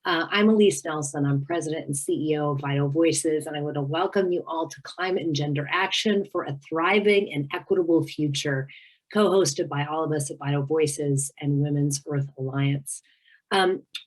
I'm Elise Nelson. I'm President and CEO of Vital Voices, and I want to welcome you all to Climate and Gender Action for a Thriving and Equitable Future, co-hosted by all of us at Vital Voices and Women's Earth Alliance.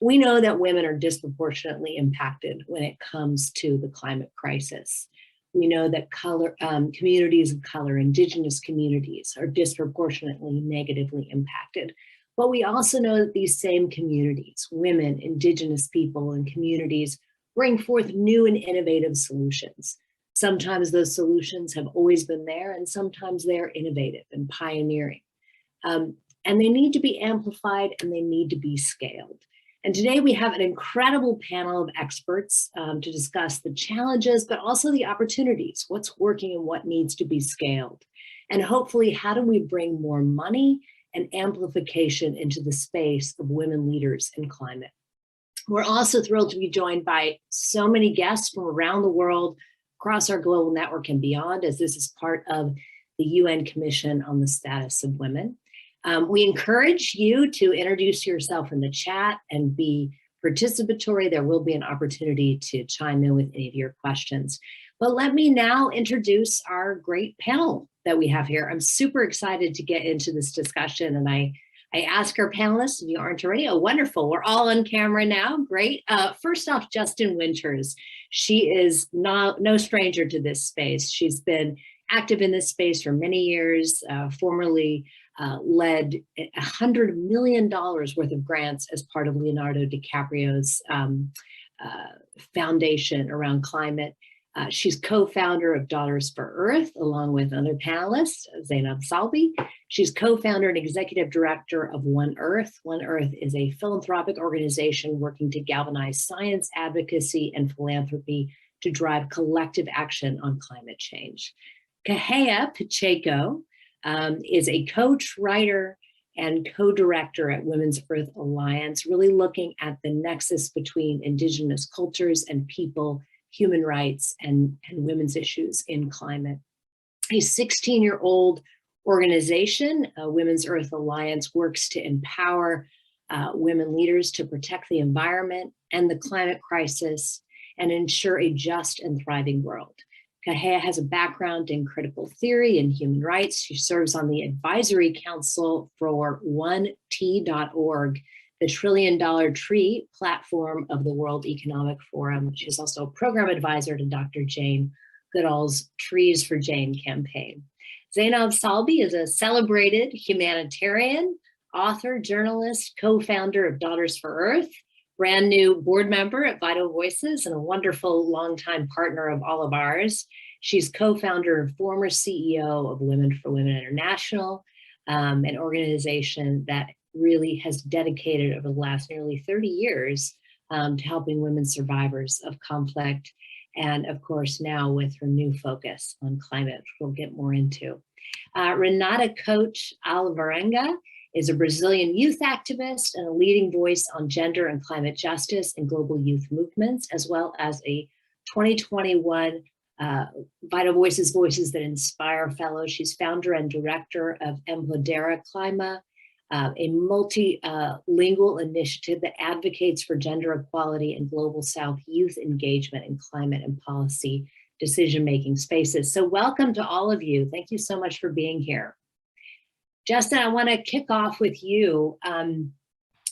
We know that women are disproportionately impacted when it comes to the climate crisis. We know that communities of color, Indigenous communities, are disproportionately negatively impacted. But we also know that these same communities, women, Indigenous people, and communities bring forth new and innovative solutions. Sometimes those solutions have always been there, and sometimes they're innovative and pioneering. And they need to be amplified and they need to be scaled. And today we have an incredible panel of experts to discuss the challenges, but also the opportunities, what's working and what needs to be scaled. And hopefully, how do we bring more money and amplification into the space of women leaders in climate? We're also thrilled to be joined by so many guests from around the world, across our global network and beyond, as this is part of the UN Commission on the Status of Women. We encourage you to introduce yourself in the chat and be participatory. There will be an opportunity to chime in with any of your questions. But let me now introduce our great panel that we have here. I'm super excited to get into this discussion, and I ask our panelists, if you aren't already, oh, wonderful, we're all on camera now, great. First off, Justin Winters. She is no stranger to this space. She's been active in this space for many years, formerly led $100 million worth of grants as part of Leonardo DiCaprio's foundation around climate. She's co-founder of Daughters for Earth, along with other panelists, Zainab Salbi. She's co-founder and executive director of One Earth. One Earth is a philanthropic organization working to galvanize science, advocacy, and philanthropy to drive collective action on climate change. Kahea Pacheco is a coach, writer, and co-director at Women's Earth Alliance, really looking at the nexus between Indigenous cultures and people, human rights, and women's issues in climate. A 16-year-old organization, Women's Earth Alliance, works to empower women leaders to protect the environment and the climate crisis and ensure a just and thriving world. Kahea has a background in critical theory and human rights. She serves on the advisory council for 1T.org, the $1 trillion tree platform of the World Economic Forum. She's also a program advisor to Dr. Jane Goodall's Trees for Jane campaign. Zainab Salbi is a celebrated humanitarian, author, journalist, co-founder of Daughters for Earth, brand new board member at Vital Voices, and a wonderful longtime partner of all of ours. She's co-founder and former CEO of Women for Women International, an organization that really has dedicated over the last nearly 30 years to helping women survivors of conflict. And of course, now with her new focus on climate, which we'll get more into. Renata Coach Alvarenga is a Brazilian youth activist and a leading voice on gender and climate justice and global youth movements, as well as a 2021 Vital Voices Voices That Inspire Fellow. She's founder and director of Empodera Clima, a multilingual initiative that advocates for gender equality and global South youth engagement in climate and policy decision-making spaces. So welcome to all of you. Thank you so much for being here. Justin, I want to kick off with you.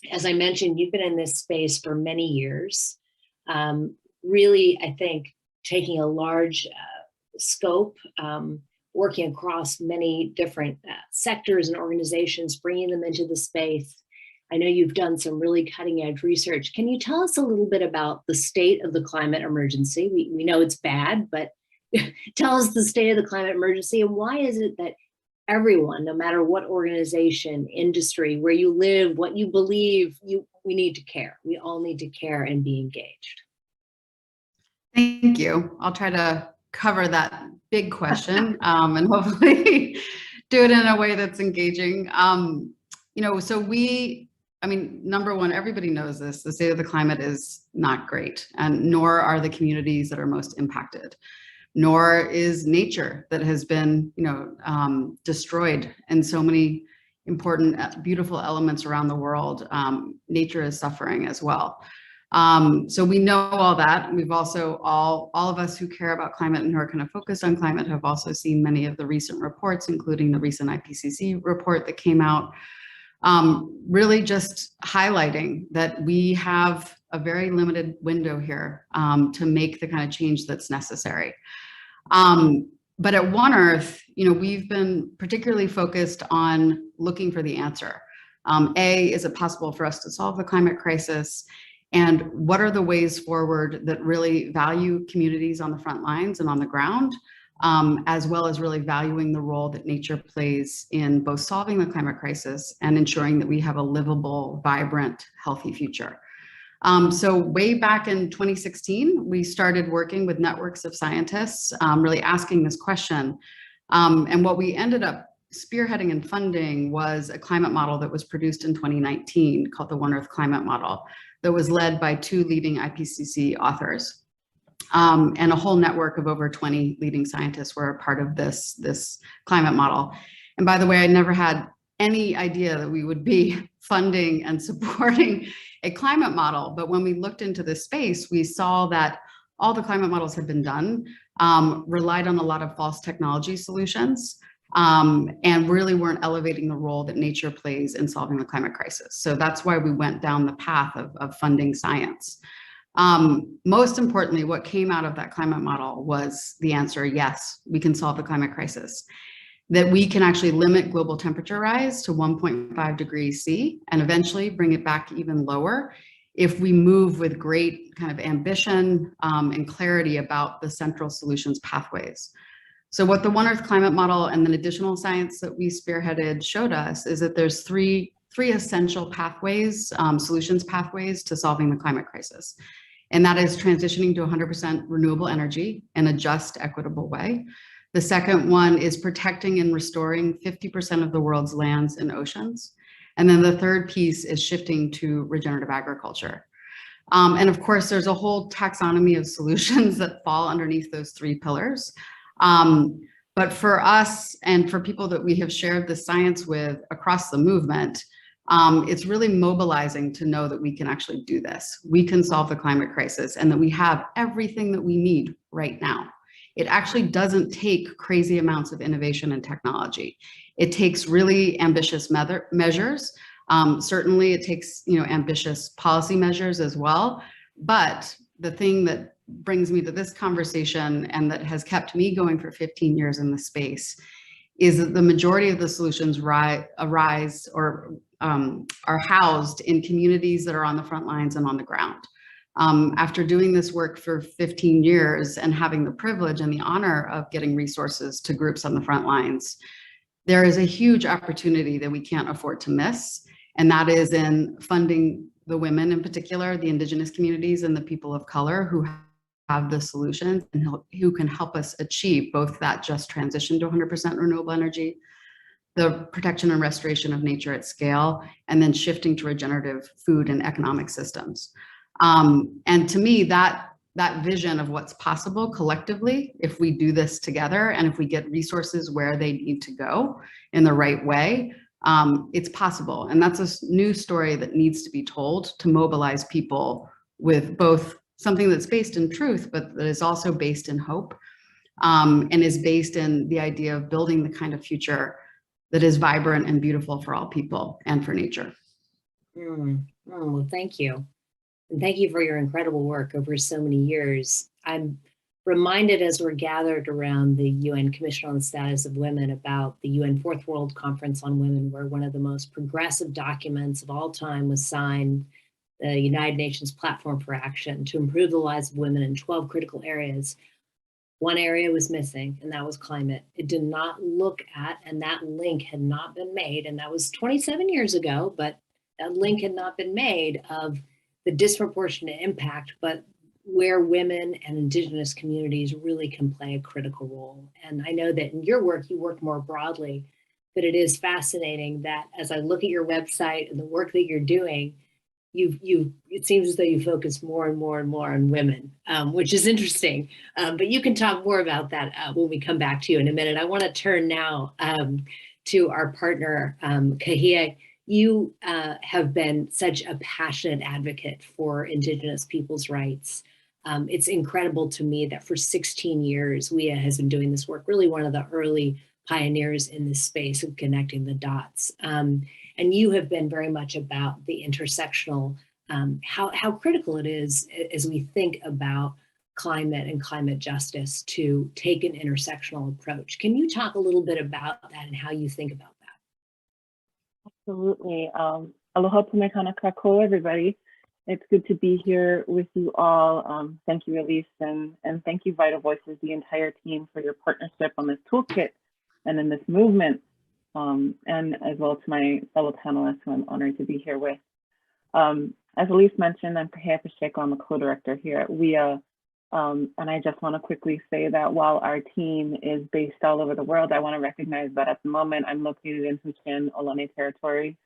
As I mentioned, you've been in this space for many years. Really, I think, taking a large scope, working across many different sectors and organizations, bringing them into the space. I know you've done some really cutting edge research. Can you tell us a little bit about the state of the climate emergency? We know it's bad, but tell us the state of the climate emergency, and why is it that everyone, no matter what organization, industry, where you live, what you believe, we need to care. We all need to care and be engaged. Thank you. I'll try to cover that big question and hopefully do it in a way that's engaging. Number one, everybody knows this, the state of the climate is not great, and nor are the communities that are most impacted. Nor is nature that has been, destroyed in so many important, beautiful elements around the world. Nature is suffering as well. So we know all that. We've also, all of us who care about climate and who are kind of focused on climate have also seen many of the recent reports, including the recent IPCC report that came out, really just highlighting that we have a very limited window here to make the kind of change that's necessary. But at One Earth, we've been particularly focused on looking for the answer. Is it possible for us to solve the climate crisis? And what are the ways forward that really value communities on the front lines and on the ground, as well as really valuing the role that nature plays in both solving the climate crisis and ensuring that we have a livable, vibrant, healthy future. So way back in 2016, we started working with networks of scientists, really asking this question. And what we ended up spearheading and funding was a climate model that was produced in 2019 called the One Earth Climate Model, that was led by 2 leading IPCC authors. And a whole network of over 20 leading scientists were a part of this climate model. And by the way, I never had any idea that we would be funding and supporting a climate model. But when we looked into this space, we saw that all the climate models had been done, relied on a lot of false technology solutions, and really weren't elevating the role that nature plays in solving the climate crisis. So that's why we went down the path of funding science. Most importantly, what came out of that climate model was the answer: yes, we can solve the climate crisis. That we can actually limit global temperature rise to 1.5 degrees C and eventually bring it back even lower if we move with great kind of ambition and clarity about the central solutions pathways. So what the One Earth Climate Model and the additional science that we spearheaded showed us is that there's three essential pathways, solutions pathways to solving the climate crisis. And that is transitioning to 100% renewable energy in a just, equitable way. The second one is protecting and restoring 50% of the world's lands and oceans. And then the third piece is shifting to regenerative agriculture. And of course, there's a whole taxonomy of solutions that fall underneath those 3 pillars. But for us and for people that we have shared the science with across the movement, it's really mobilizing to know that we can actually do this. We can solve the climate crisis and that we have everything that we need right now. It actually doesn't take crazy amounts of innovation and technology. It takes really ambitious measures. Certainly it takes ambitious policy measures as well. But the thing that brings me to this conversation and that has kept me going for 15 years in the space is that the majority of the solutions arise or are housed in communities that are on the front lines and on the ground. After doing this work for 15 years and having the privilege and the honor of getting resources to groups on the front lines, there is a huge opportunity that we can't afford to miss. And that is in funding the women in particular, the Indigenous communities and the people of color who have the solutions and who can help us achieve both that just transition to 100% renewable energy, the protection and restoration of nature at scale, and then shifting to regenerative food and economic systems. And to me, that vision of what's possible collectively, if we do this together and if we get resources where they need to go in the right way, it's possible. And that's a new story that needs to be told to mobilize people with both something that's based in truth, but that is also based in hope, and is based in the idea of building the kind of future that is vibrant and beautiful for all people and for nature. Well, thank you. And thank you for your incredible work over so many years. I'm reminded as we're gathered around the UN Commission on the Status of Women about the UN Fourth World Conference on Women, where one of the most progressive documents of all time was signed, the United Nations Platform for Action to improve the lives of women in 12 critical areas. One area was missing, and that was climate. It did not look at, and that link had not been made, and that was 27 years ago, but that link had not been made of the disproportionate impact, but where women and Indigenous communities really can play a critical role. And I know that in your work, you work more broadly, but it is fascinating that as I look at your website and the work that you're doing, it seems as though you focus more and more and more on women, which is interesting. But you can talk more about that when we come back to you in a minute. I want to turn now to our partner, Kahia. You have been such a passionate advocate for Indigenous people's rights. It's incredible to me that for 16 years, WIA has been doing this work, really one of the early pioneers in this space of connecting the dots. And you have been very much about the intersectional, how critical it is as we think about climate and climate justice to take an intersectional approach. Can you talk a little bit about that and how you think about that? Absolutely. Aloha pumekana kako, everybody. It's good to be here with you all. Thank you, Elise, and thank you, Vital Voices, the entire team, for your partnership on this toolkit and in this movement, and as well to my fellow panelists who I'm honored to be here with. As Elise mentioned, I'm Harriet Tubman. I'm a co-director here at WIA. And I just want to quickly say that while our team is based all over the world, I want to recognize that at the moment I'm located in Huichin, Ohlone territory,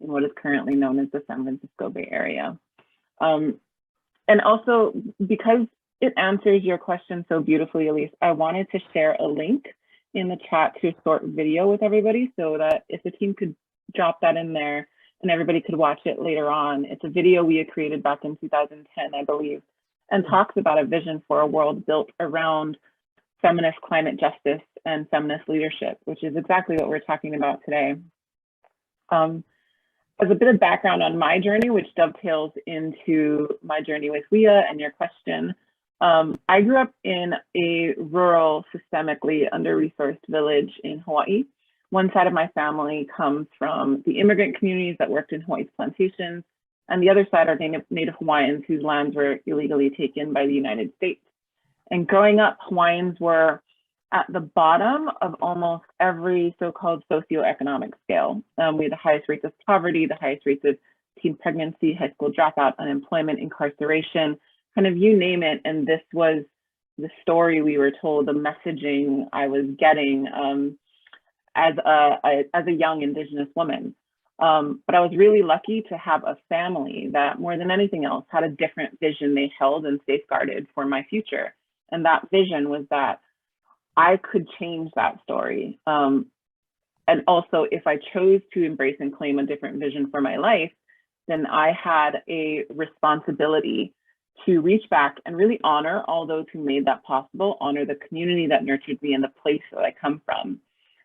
in what is currently known as the San Francisco Bay Area. And also, because it answers your question so beautifully, Elise, I wanted to share a link in the chat to a short video with everybody, so that if the team could drop that in there and everybody could watch it later on. It's a video we had created back in 2010, I believe, and talks about a vision for a world built around feminist climate justice and feminist leadership, which is exactly what we're talking about today. As a bit of background on my journey, which dovetails into my journey with WIA and your question, I grew up in a rural, systemically under-resourced village in Hawaii. One side of my family comes from the immigrant communities that worked in Hawaii's plantations, and the other side are Native Hawaiians whose lands were illegally taken by the United States. And growing up, Hawaiians were at the bottom of almost every so-called socioeconomic scale. We had the highest rates of poverty, the highest rates of teen pregnancy, high school dropout, unemployment, incarceration, kind of you name it. And this was the story we were told, the messaging I was getting as a young Indigenous woman. But I was really lucky to have a family that, more than anything else, had a different vision they held and safeguarded for my future. And that vision was that I could change that story. And also, if I chose to embrace and claim a different vision for my life, then I had a responsibility to reach back and really honor all those who made that possible, honor the community that nurtured me and the place that I come from.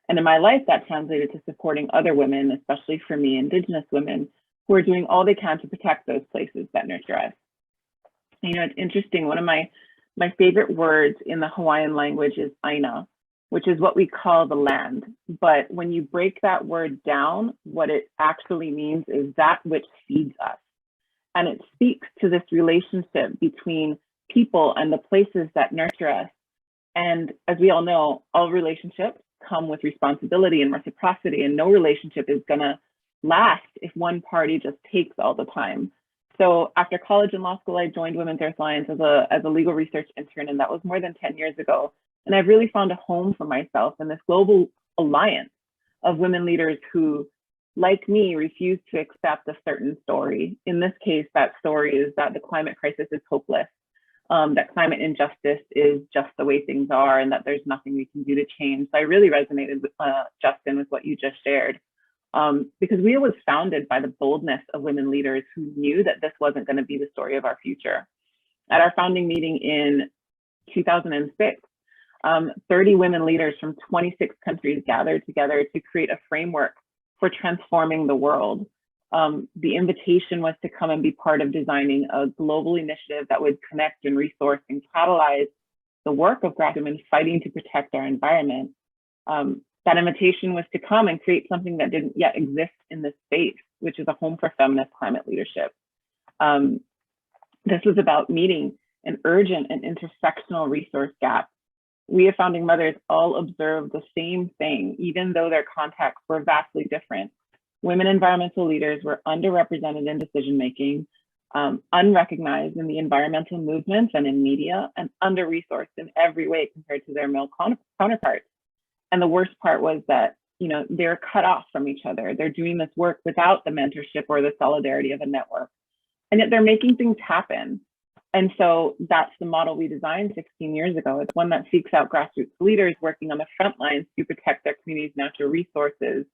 And in my life, that translated to supporting other women, especially for me, Indigenous women, who are doing all they can to protect those places that nurture us. You know, it's interesting, one of my favorite words in the Hawaiian language is aina, which is what we call the land. But when you break that word down, what it actually means is that which feeds us. And it speaks to this relationship between people and the places that nurture us. And as we all know, all relationships come with responsibility and reciprocity, and no relationship is gonna last if one party just takes all the time. So after college and law school, I joined Women's Earth Alliance as a legal research intern, and that was more than 10 years ago. And I've really found a home for myself in this global alliance of women leaders who, like me, refuse to accept a certain story. In this case, that story is that the climate crisis is hopeless, that climate injustice is just the way things are, and that there's nothing we can do to change. So I really resonated with Justin, with what you just shared. Because WIA was founded by the boldness of women leaders who knew that this wasn't going to be the story of our future. At our founding meeting in 2006, 30 women leaders from 26 countries gathered together to create a framework for transforming the world. The invitation was to come and be part of designing a global initiative that would connect and resource and catalyze the work of Black women fighting to protect our environment. That invitation was to come and create something that didn't yet exist in this space, which is a home for feminist climate leadership. This was about meeting an urgent and intersectional resource gap. WIA founding mothers all observed the same thing, even though their contexts were vastly different. Women environmental leaders were underrepresented in decision-making, unrecognized in the environmental movements and in media, and under-resourced in every way compared to their male counterparts. And the worst part was that, you know, they're cut off from each other. They're doing this work without the mentorship or the solidarity of a network. And yet they're making things happen. And so that's the model we designed 16 years ago. It's one that seeks out grassroots leaders working on the front lines to protect their communities' natural resources,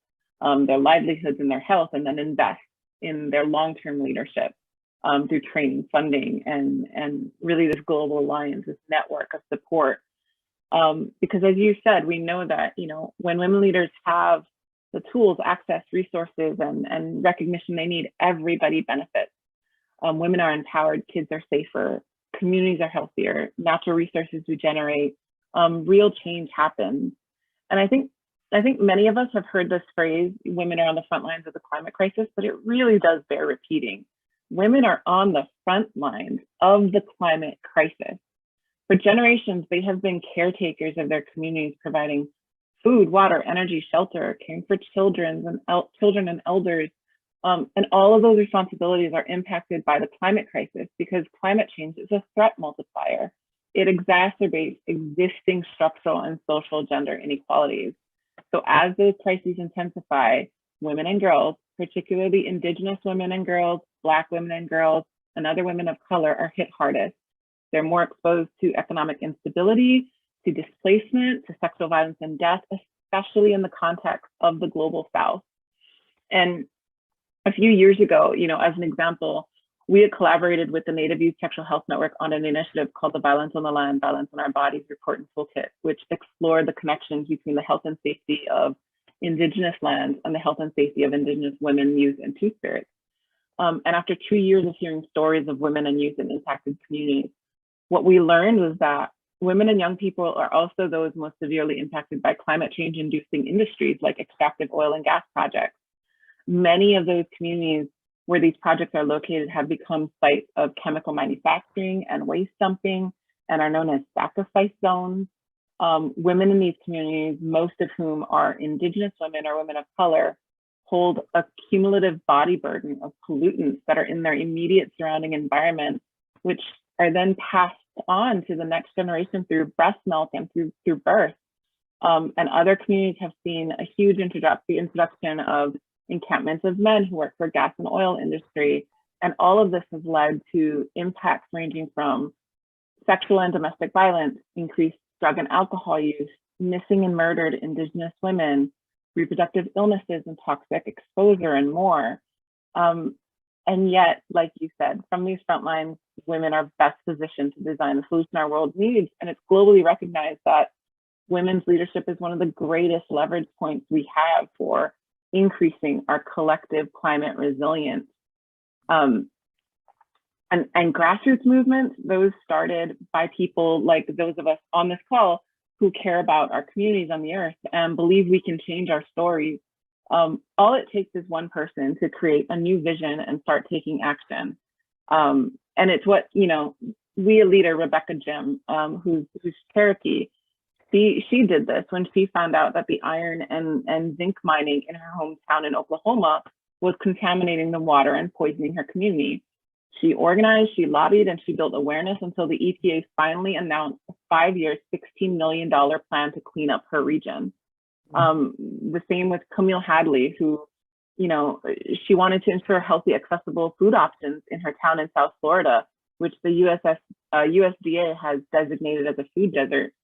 their livelihoods and their health, and then invest in their long-term leadership through training, funding, and really this global alliance, this network of support. Because as you said, we know that, when women leaders have the tools, access, resources, and recognition they need, everybody benefits. Women are empowered, kids are safer, communities are healthier, natural resources regenerate, real change happens. And I think many of us have heard this phrase, women are on the front lines of the climate crisis, but it really does bear repeating. Women are on the front lines of the climate crisis. For generations, they have been caretakers of their communities, providing food, water, energy, shelter, caring for children and elders. And all of those responsibilities are impacted by the climate crisis because climate change is a threat multiplier. It exacerbates existing structural and social gender inequalities. So as those crises intensify, women and girls, particularly Indigenous women and girls, Black women and girls, and other women of color are hit hardest. They're more exposed to economic instability, to displacement, to sexual violence and death, especially in the context of the global South. And a few years ago, as an example, we had collaborated with the Native Youth Sexual Health Network on an initiative called the Violence on the Land, Violence on Our Bodies Report and Toolkit, which explored the connections between the health and safety of Indigenous lands and the health and safety of Indigenous women, youth, and two-spirits. And after 2 years of hearing stories of women and youth in impacted communities, what we learned was that women and young people are also those most severely impacted by climate change-inducing industries like extractive oil and gas projects. Many of those communities where these projects are located have become sites of chemical manufacturing and waste dumping and are known as sacrifice zones. Women in these communities, most of whom are Indigenous women or women of color, hold a cumulative body burden of pollutants that are in their immediate surrounding environment, which are then passed on to the next generation through breast milk and through birth. And other communities have seen a huge introduction of encampments of men who work for gas and oil industry. And all of this has led to impacts ranging from sexual and domestic violence, increased drug and alcohol use, missing and murdered Indigenous women, reproductive illnesses and toxic exposure, and more. And yet, like you said, from these front lines, women are best positioned to design the solution our world needs. And it's globally recognized that women's leadership is one of the greatest leverage points we have for increasing our collective climate resilience. And grassroots movements, those started by people like those of us on this call who care about our communities on the earth and believe we can change our stories. All it takes is one person to create a new vision and start taking action. And it's what, WIA leader Rebecca Jim, who's Cherokee, she did this when she found out that the iron and zinc mining in her hometown in Oklahoma was contaminating the water and poisoning her community. She organized, she lobbied, and she built awareness until the EPA finally announced a 5-year, $16 million plan to clean up her region. The same with Camille Hadley, who, she wanted to ensure healthy, accessible food options in her town in South Florida, which the USDA has designated as a food desert,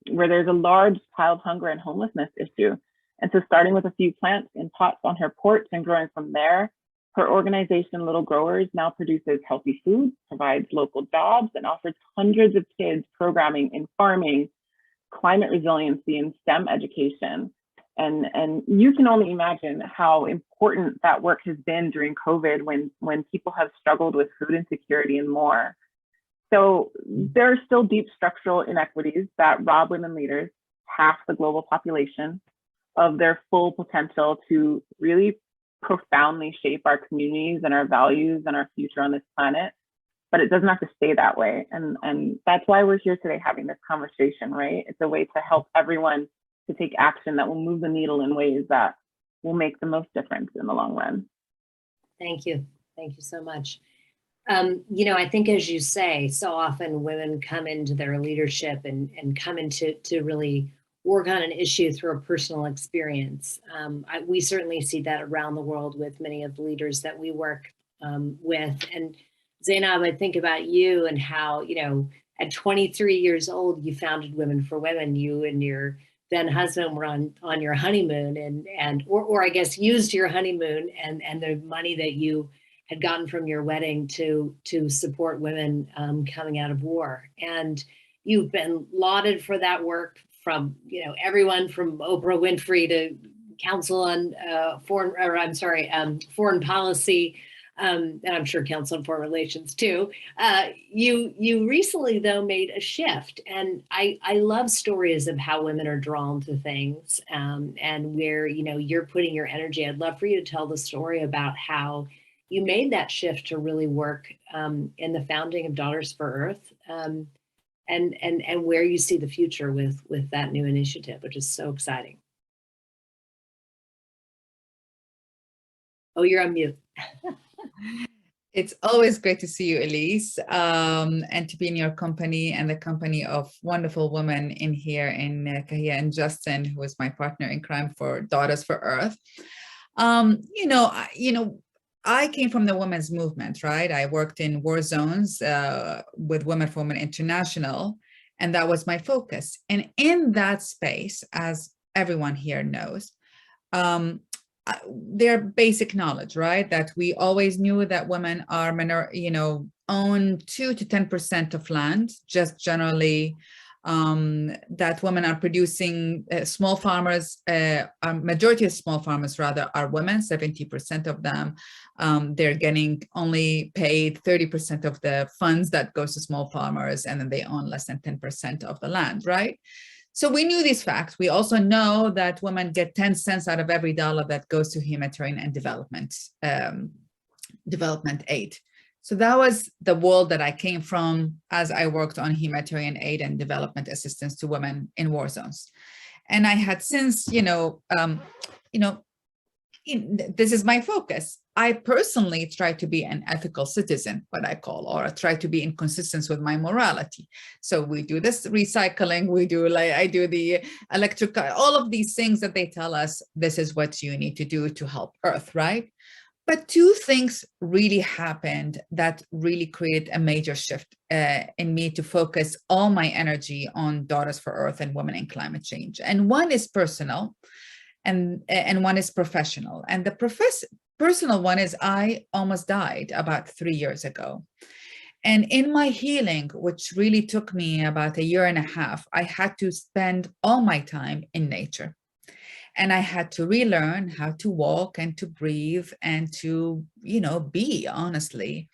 where there's a large child hunger and homelessness issue. And so starting with a few plants in pots on her porch and growing from there, her organization, Little Growers, now produces healthy food, provides local jobs, and offers hundreds of kids programming in farming, climate resiliency, and STEM education. And you can only imagine how important that work has been during COVID when people have struggled with food insecurity and more. So there are still deep structural inequities that rob women leaders, half the global population, of their full potential to really profoundly shape our communities and our values and our future on this planet. But it doesn't have to stay that way. And that's why we're here today having this conversation, right? It's a way to help everyone to take action that will move the needle in ways that will make the most difference in the long run. Thank you. Thank you so much. I think, as you say, so often women come into their leadership and come into really work on an issue through a personal experience. We certainly see that around the world with many of the leaders that we work with. And Zainab, I think about you and how, at 23 years old, you founded Women for Women, you and your then husband were on your honeymoon or I guess used your honeymoon and the money that you had gotten from your wedding to support women coming out of war. And you've been lauded for that work from, everyone from Oprah Winfrey to Council on Foreign Policy, and I'm sure Council on Foreign Relations too. You recently though made a shift, and I love stories of how women are drawn to things, and where you're putting your energy. I'd love for you to tell the story about how you made that shift to really work in the founding of Daughters for Earth, and where you see the future with that new initiative, which is so exciting. Oh, you're on mute. It's always great to see you, Elise, and to be in your company and the company of wonderful women in here in Kahia and Justin, who is my partner in crime for Daughters for Earth. I came from the women's movement, right? I worked in war zones with Women for Women International, and that was my focus. And in that space, as everyone here knows, their basic knowledge, right? That we always knew that women are, own 2 to 10% of land, just generally, that women are producing, small farmers, majority of small farmers rather are women, 70% of them. They're getting only paid 30% of the funds that goes to small farmers, and then they own less than 10% of the land, right? So we knew these facts. We also know that women get 10 cents out of every dollar that goes to humanitarian and development aid. So that was the world that I came from as I worked on humanitarian aid and development assistance to women in war zones. And I had since, this is my focus. I personally try to be an ethical citizen, what I call, or I try to be in consistency with my morality. So we do this recycling, I do the electric, all of these things that they tell us, this is what you need to do to help Earth, right? But two things really happened that really created a major shift in me to focus all my energy on Daughters for Earth and women in climate change. And one is personal, and one is professional. And the personal one is I almost died about 3 years ago. And in my healing, which really took me about 1.5 years, I had to spend all my time in nature. And I had to relearn how to walk and to breathe and to, be, honestly.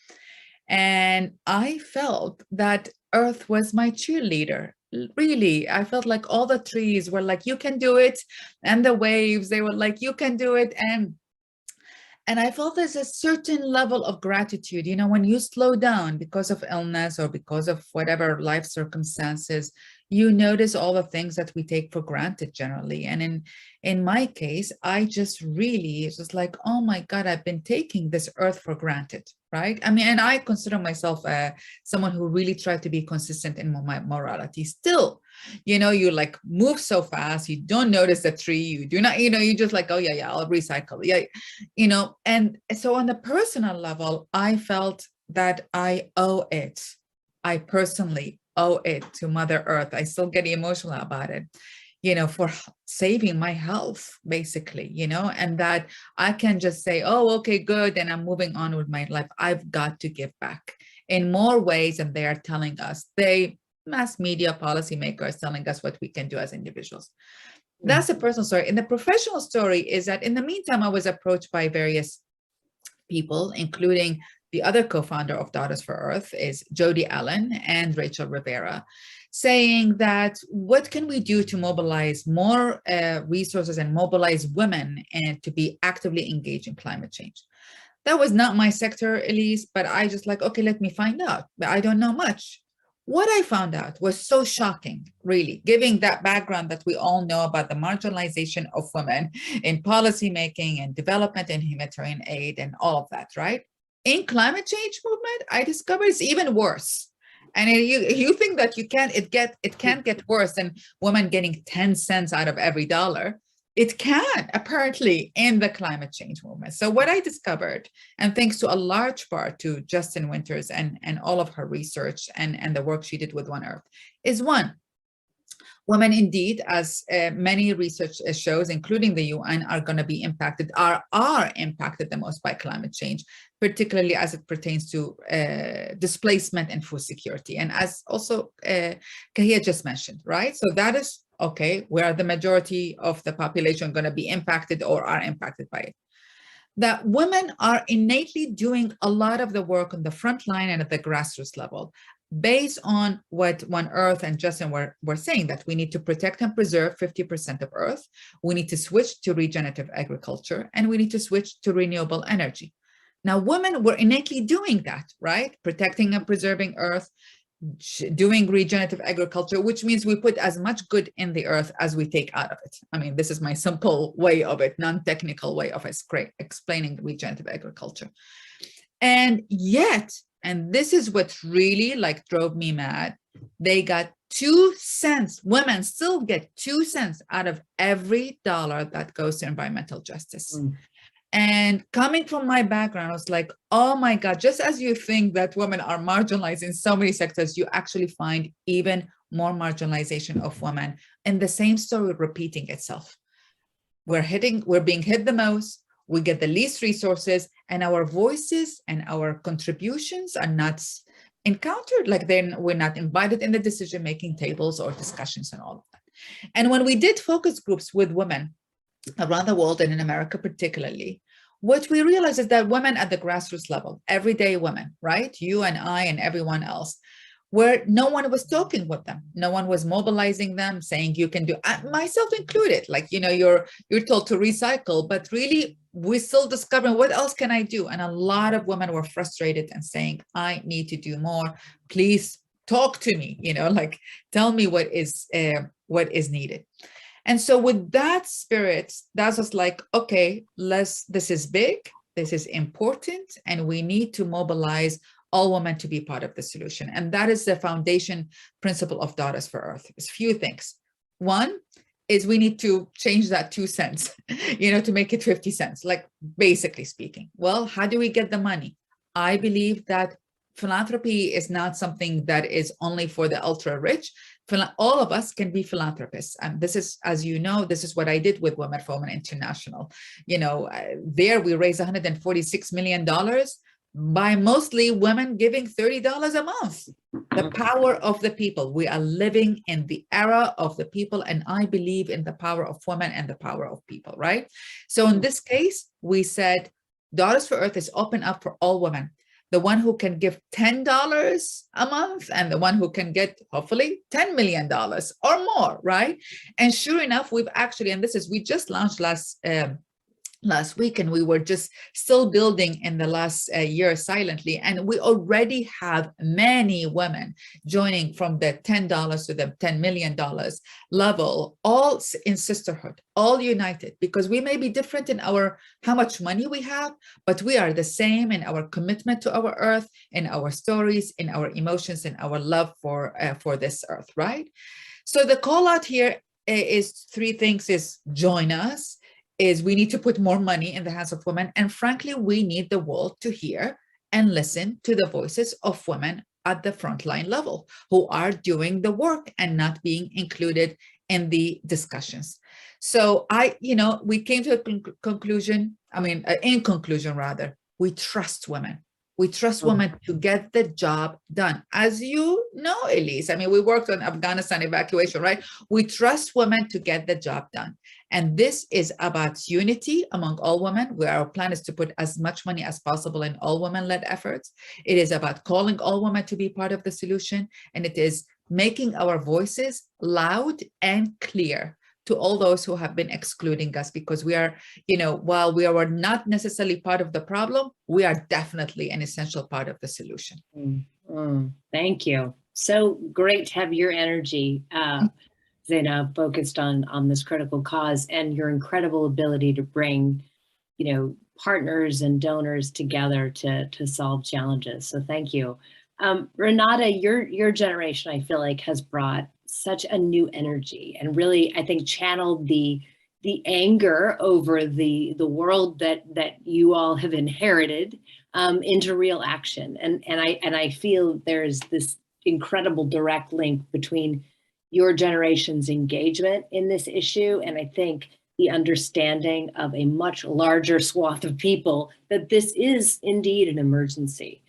And I felt that Earth was my cheerleader. Really, I felt like all the trees were like, you can do it. And the waves, they were like, you can do it. And I felt there's a certain level of gratitude, when you slow down because of illness or because of whatever life circumstances, you notice all the things that we take for granted generally. And in my case, I just really, it's just like, oh my God, I've been taking this Earth for granted, right? I mean, and I consider myself someone who really tried to be consistent in my morality. Still, you like move so fast, you don't notice the tree, you do not, you just like, oh yeah, I'll recycle. Yeah, and so on the personal level, I felt that I owe it. I personally owe it to Mother Earth. I still get emotional about it, for saving my health, basically, and that I can just say, oh, okay, good. And I'm moving on with my life. I've got to give back in more ways than they are telling us. Mass media policymakers telling us what we can do as individuals. That's a personal story. And the professional story is that in the meantime, I was approached by various people, including the other co-founder of Daughters for Earth is Jody Allen and Rachel Rivera, saying that what can we do to mobilize more resources and mobilize women and to be actively engaged in climate change. That was not my sector, Elise, but I just like, okay, let me find out. But I don't know much. What I found out was so shocking, really, given that background that we all know about the marginalization of women in policymaking and development and humanitarian aid and all of that, right? In climate change movement, I discovered it's even worse. And you think that it can't get worse than women getting 10 cents out of every dollar. It can, apparently, in the climate change movement. So what I discovered, and thanks to a large part to Justin Winters and all of her research and the work she did with One Earth, is one, Women indeed, as many research shows, including the UN, are going to be impacted, are impacted the most by climate change, particularly as it pertains to displacement and food security. And as also Kahia just mentioned, right? So that is, okay, where the majority of the population going to be impacted or are impacted by it. That women are innately doing a lot of the work on the front line and at the grassroots level, based on what One Earth and Justin were saying, that we need to protect and preserve 50% of Earth, we need to switch to regenerative agriculture, and we need to switch to renewable energy. Now, women were innately doing that, right? Protecting and preserving Earth, doing regenerative agriculture, which means we put as much good in the earth as we take out of it. I mean, this is my simple way of it, non-technical way of explaining regenerative agriculture. And yet, and this is what really like drove me mad, they got 2 cents, women still get 2 cents out of every dollar that goes to environmental justice. And coming from my background, I was like, oh my God, just as you think that women are marginalized in so many sectors, you actually find even more marginalization of women, and the same story repeating itself. We're being hit the most, we get the least resources, and our voices and our contributions are not encountered, like we're not invited in the decision-making tables or discussions and all of that. And when we did focus groups with women around the world and in America particularly, what we realized is that women at the grassroots level, everyday women, right? You and I and everyone else, where no one was talking with them. No one was mobilizing them, saying you can do, myself included, like, you know, you're told to recycle, but really we're still discovering what else can I do? And a lot of women were frustrated and saying, I need to do more. Please talk to me, you know, like tell me what is needed. And so with that spirit, that's just like, okay, this is big, this is important, and we need to mobilize all women to be part of the solution. And that is the foundation principle of Daughters for Earth. It's a few things. One is we need to change that 2 cents, you know, to make it 50 cents, like basically speaking. Well, how do we get the money? I believe that philanthropy is not something that is only for the ultra rich. All of us can be philanthropists. And this is, as you know, this is what I did with Women for Women International. You know, there we raised $146 million by mostly women giving $30 a month. The power of the people. We are living in the era of the people, and I believe in the power of women and the power of people, right? So in this case, we said, Daughters for Earth is open up for all women. The one who can give $10 a month and the one who can get hopefully $10 million or more, right? And sure enough, we've actually, and we just launched last week, and we were just still building in the last year silently, and we already have many women joining from the $10 to the $10 million level, all in sisterhood, all united, because we may be different in how much money we have, but we are the same in our commitment to our earth, in our stories, in our emotions, in our love for this earth, right? So the call out here is 3 things: is join us, is we need to put more money in the hands of women. And frankly, we need the world to hear and listen to the voices of women at the frontline level who are doing the work and not being included in the discussions. So we came to a conclusion, in conclusion rather, we trust women. We trust women to get the job done. As you know, Elise, we worked on Afghanistan evacuation, right? We trust women to get the job done. And this is about unity among all women, where our plan is to put as much money as possible in all women-led efforts. It is about calling all women to be part of the solution. And it is making our voices loud and clear to all those who have been excluding us, because we are, while we are not necessarily part of the problem, we are definitely an essential part of the solution. Thank you. So great to have your energy, Zainab, focused on this critical cause, and your incredible ability to bring, partners and donors together to solve challenges. So thank you. Renata, your generation, I feel like, has brought such a new energy and really, I think, channeled the anger over the world that you all have inherited into real action. And I feel there's this incredible direct link between your generation's engagement in this issue. And I think the understanding of a much larger swath of people that this is indeed an emergency.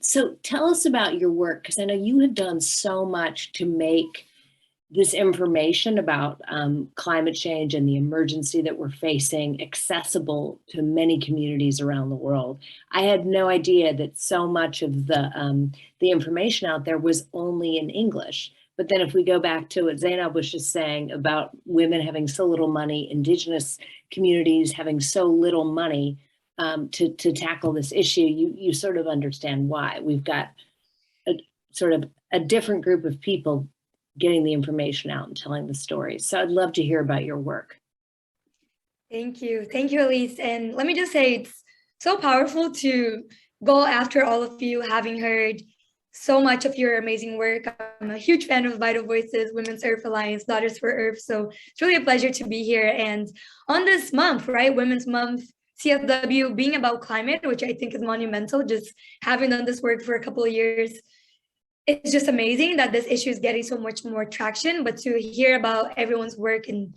So tell us about your work, because I know you have done so much to make this information about climate change and the emergency that we're facing accessible to many communities around the world. I had no idea that so much of the information out there was only in English. But then if we go back to what Zainab was just saying about women having so little money, Indigenous communities having so little money to tackle this issue, you sort of understand why. We've got a different group of people getting the information out and telling the stories. So I'd love to hear about your work. Thank you. Thank you, Elise. And let me just say, it's so powerful to go after all of you, having heard so much of your amazing work. I'm a huge fan of Vital Voices, Women's Earth Alliance, Daughters for Earth. So it's really a pleasure to be here. And on this month, right, Women's Month, CSW being about climate, which I think is monumental, just having done this work for a couple of years, it's just amazing that this issue is getting so much more traction, but to hear about everyone's work in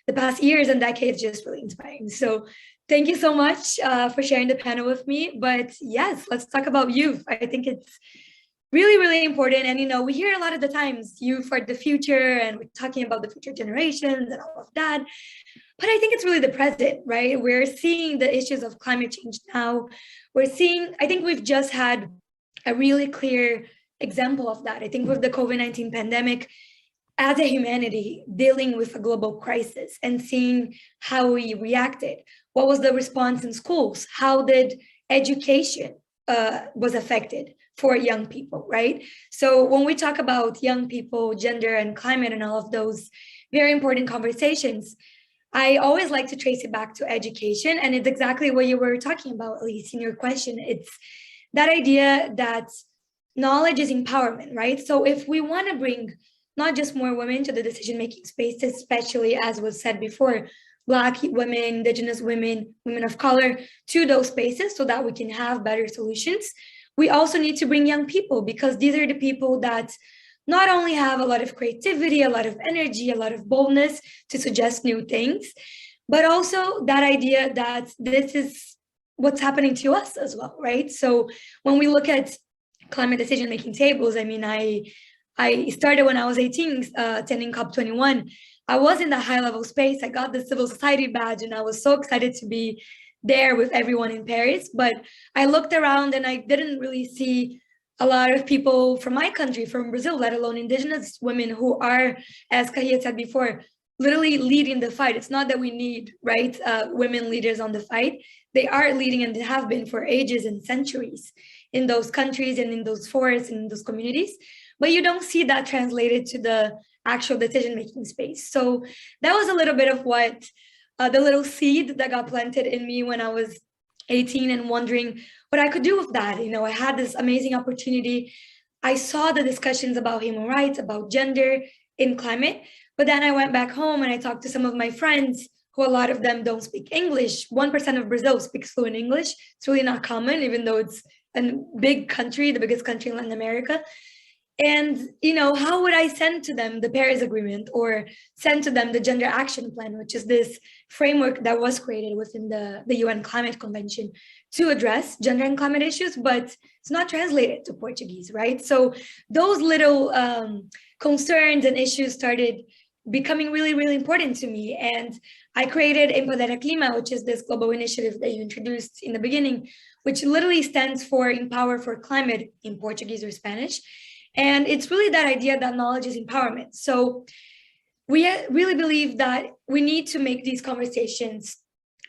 the past years and decades, just really inspiring. So thank you so much for sharing the panel with me. But yes, let's talk about youth. I think it's really, really important. And, you know, we hear a lot of the times youth are the future, and we're talking about the future generations and all of that. But I think it's really the present, right? We're seeing the issues of climate change now. I think we've just had a really clear example of that. I think with the COVID-19 pandemic, as a humanity dealing with a global crisis and seeing how we reacted, what was the response in schools? How did education was affected for young people, right? So when we talk about young people, gender and climate and all of those very important conversations, I always like to trace it back to education. And it's exactly what you were talking about, Elise, in your question. It's that idea that knowledge is empowerment, right? So if we want to bring not just more women to the decision-making space, especially as was said before, Black women, Indigenous women, women of color to those spaces so that we can have better solutions, we also need to bring young people, because these are the people that not only have a lot of creativity, a lot of energy, a lot of boldness to suggest new things, but also that idea that this is what's happening to us as well, right? So when we look at climate decision-making tables, I mean, I started when I was 18, attending COP21. I was in the high-level space. I got the civil society badge, and I was so excited to be there with everyone in Paris. But I looked around, and I didn't really see a lot of people from my country, from Brazil, let alone Indigenous women who are, as Kahia said before, literally leading the fight. It's not that we need, right, women leaders on the fight. They are leading, and they have been for ages and centuries in those countries and in those forests and in those communities. But you don't see that translated to the actual decision-making space. So that was a little bit of what the little seed that got planted in me when I was 18 and wondering what I could do with that. You know, I had this amazing opportunity. I saw the discussions about human rights, about gender in climate, but then I went back home and I talked to some of my friends who a lot of them don't speak English. 1% of Brazil speaks fluent English. It's really not common, even though it's a big country, the biggest country in Latin America. And, you know, how would I send to them the Paris Agreement or send to them the Gender Action Plan, which is this framework that was created within the UN Climate Convention to address gender and climate issues, but it's not translated to Portuguese, right? So those little concerns and issues started becoming really, really important to me. And I created Empodera Clima, which is this global initiative that you introduced in the beginning, which literally stands for Empower for Climate in Portuguese or Spanish. And it's really that idea that knowledge is empowerment. So we really believe that we need to make these conversations,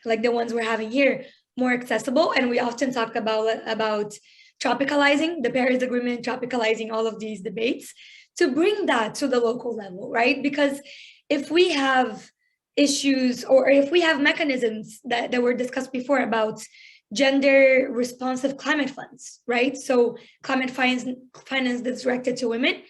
like the ones we're having here, more accessible. And we often talk about tropicalizing the Paris Agreement, tropicalizing all of these debates to bring that to the local level, right? Because if we have issues or if we have mechanisms that were discussed before about gender responsive climate funds, right? So climate finance that's directed to women,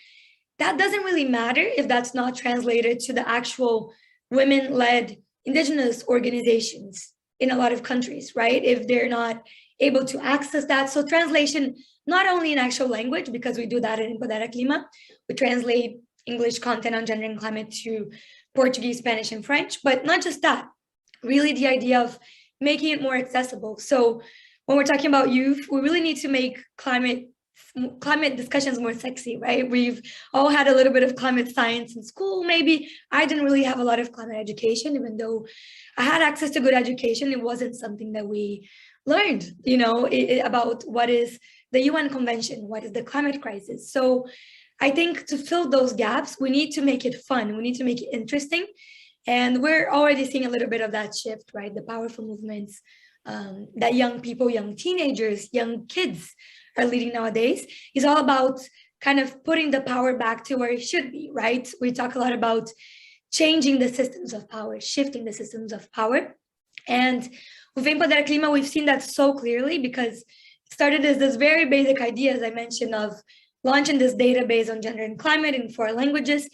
that doesn't really matter if that's not translated to the actual women-led Indigenous organizations in a lot of countries, right? If they're not able to access that. So translation, not only in actual language, because we do that in Empodera Clima, we translate English content on gender and climate to Portuguese, Spanish, and French. But not just that, really the idea of making it more accessible. So when we're talking about youth, we really need to make climate discussions more sexy, right? We've all had a little bit of climate science in school. Maybe I didn't really have a lot of climate education, even though I had access to good education. It wasn't something that we learned, about what is the UN Convention, what is the climate crisis. So I think to fill those gaps, we need to make it fun. We need to make it interesting. And we're already seeing a little bit of that shift, right? The powerful movements that young people, young teenagers, young kids are leading nowadays is all about kind of putting the power back to where it should be, right? We talk a lot about changing the systems of power, shifting the systems of power. And with Empodera Clima, we've seen that so clearly because it started as this very basic idea, as I mentioned, of launching this database on gender and climate in 4 languages.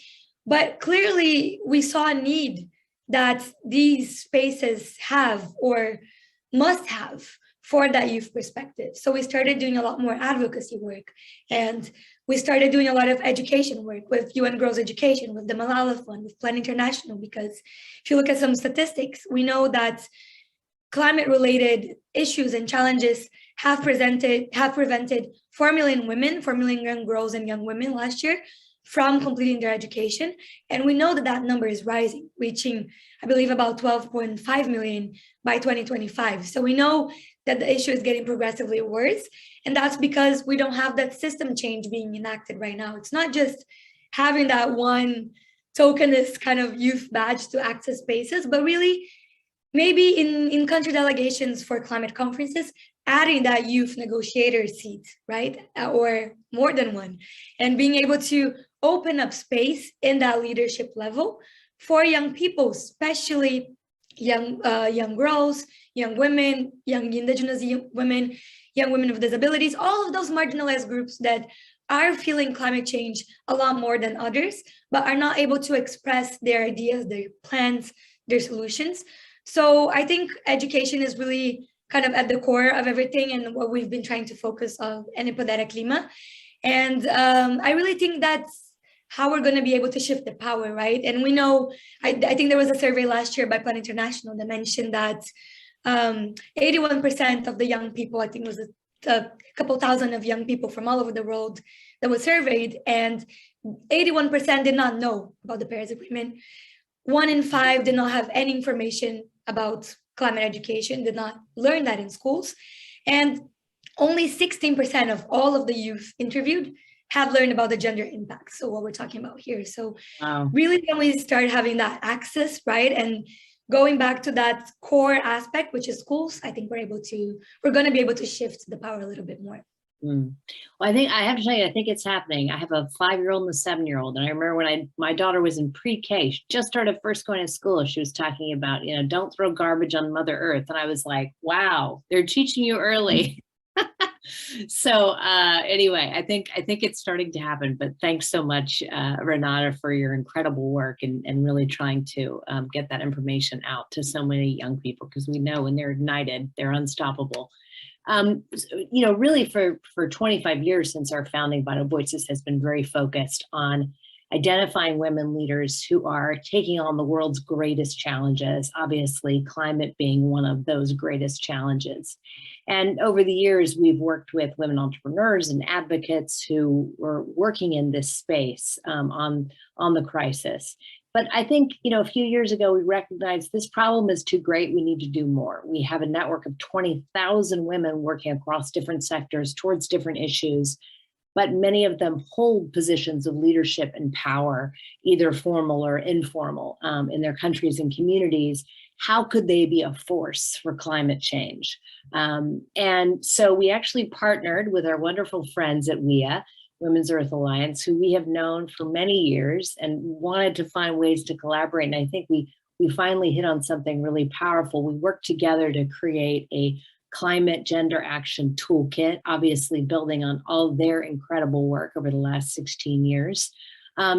But clearly, we saw a need that these spaces have or must have for that youth perspective. So we started doing a lot more advocacy work, and we started doing a lot of education work with UN Girls Education, with the Malala Fund, with Plan International, because if you look at some statistics, we know that climate-related issues and challenges have prevented 4 million women, 4 million young girls and young women last year from completing their education. And we know that that number is rising, reaching, I believe, about 12.5 million by 2025. So we know that the issue is getting progressively worse. And that's because we don't have that system change being enacted right now. It's not just having that one tokenist kind of youth badge to access spaces, but really maybe in country delegations for climate conferences, adding that youth negotiator seat, right? Or more than one, and being able to open up space in that leadership level for young people, especially young girls, young women, young Indigenous women, young women with disabilities, all of those marginalized groups that are feeling climate change a lot more than others, but are not able to express their ideas, their plans, their solutions. So I think education is really kind of at the core of everything and what we've been trying to focus on in Empodera Clima. And I really think that's how we're going to be able to shift the power, right? And we know, I think there was a survey last year by Plan International that mentioned that 81% of the young people, I think it was a couple thousand of young people from all over the world that was surveyed, and 81% did not know about the Paris Agreement. 1 in 5 did not have any information about climate education, did not learn that in schools. And only 16% of all of the youth interviewed have learned about the gender impact. So what we're talking about here. So really when we start having that access, right? And going back to that core aspect, which is schools, I think we're going to be able to shift the power a little bit more. Well, I have to tell you, I think it's happening. I have a 5-year-old and a 7-year-old. And I remember when my daughter was in pre-K, she just started first going to school. She was talking about, don't throw garbage on Mother Earth. And I was like, wow, they're teaching you early. So anyway, I think it's starting to happen, but thanks so much, Renata, for your incredible work and really trying to get that information out to so many young people, because we know when they're ignited, they're unstoppable. Really for 25 years since our founding, Vital Voices has been very focused on identifying women leaders who are taking on the world's greatest challenges, obviously climate being one of those greatest challenges. And over the years, we've worked with women entrepreneurs and advocates who were working in this space on the crisis. But I think, a few years ago, we recognized this problem is too great. We need to do more. We have a network of 20,000 women working across different sectors towards different issues, but many of them hold positions of leadership and power, either formal or informal, in their countries and communities. How could they be a force for climate change? And so we actually partnered with our wonderful friends at WEA, Women's Earth Alliance, who we have known for many years and wanted to find ways to collaborate. And I think we finally hit on something really powerful. We worked together to create a climate gender action toolkit, obviously building on all their incredible work over the last 16 years,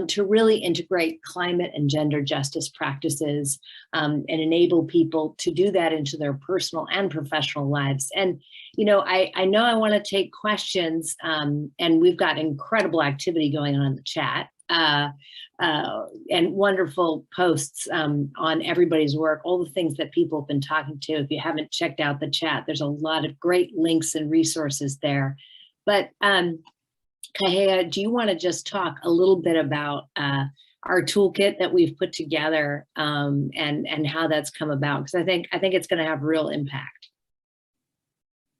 to really integrate climate and gender justice practices and enable people to do that into their personal and professional lives. And, I know I want to take questions, and we've got incredible activity going on in the chat. and wonderful posts on everybody's work, all the things that people have been talking to. If you haven't checked out the chat, there's a lot of great links and resources there. But Kahea, do you want to just talk a little bit about our toolkit that we've put together and how that's come about? Because I think it's going to have real impact.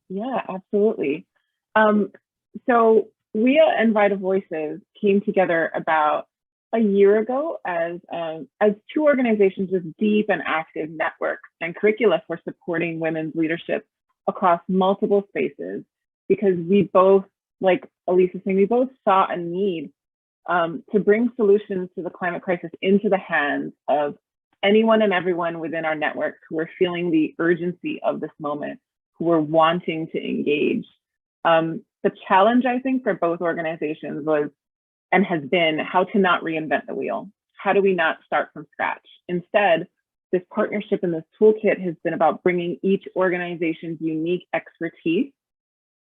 Yeah, absolutely. So WIA and Vital Voices came together about a year ago as two organizations with deep and active networks and curricula for supporting women's leadership across multiple spaces, because we both, like Elise was saying, we both saw a need to bring solutions to the climate crisis into the hands of anyone and everyone within our network who are feeling the urgency of this moment, who are wanting to engage. The challenge, I think, for both organizations was, and has been, how to not reinvent the wheel. How do we not start from scratch? Instead, this partnership and this toolkit has been about bringing each organization's unique expertise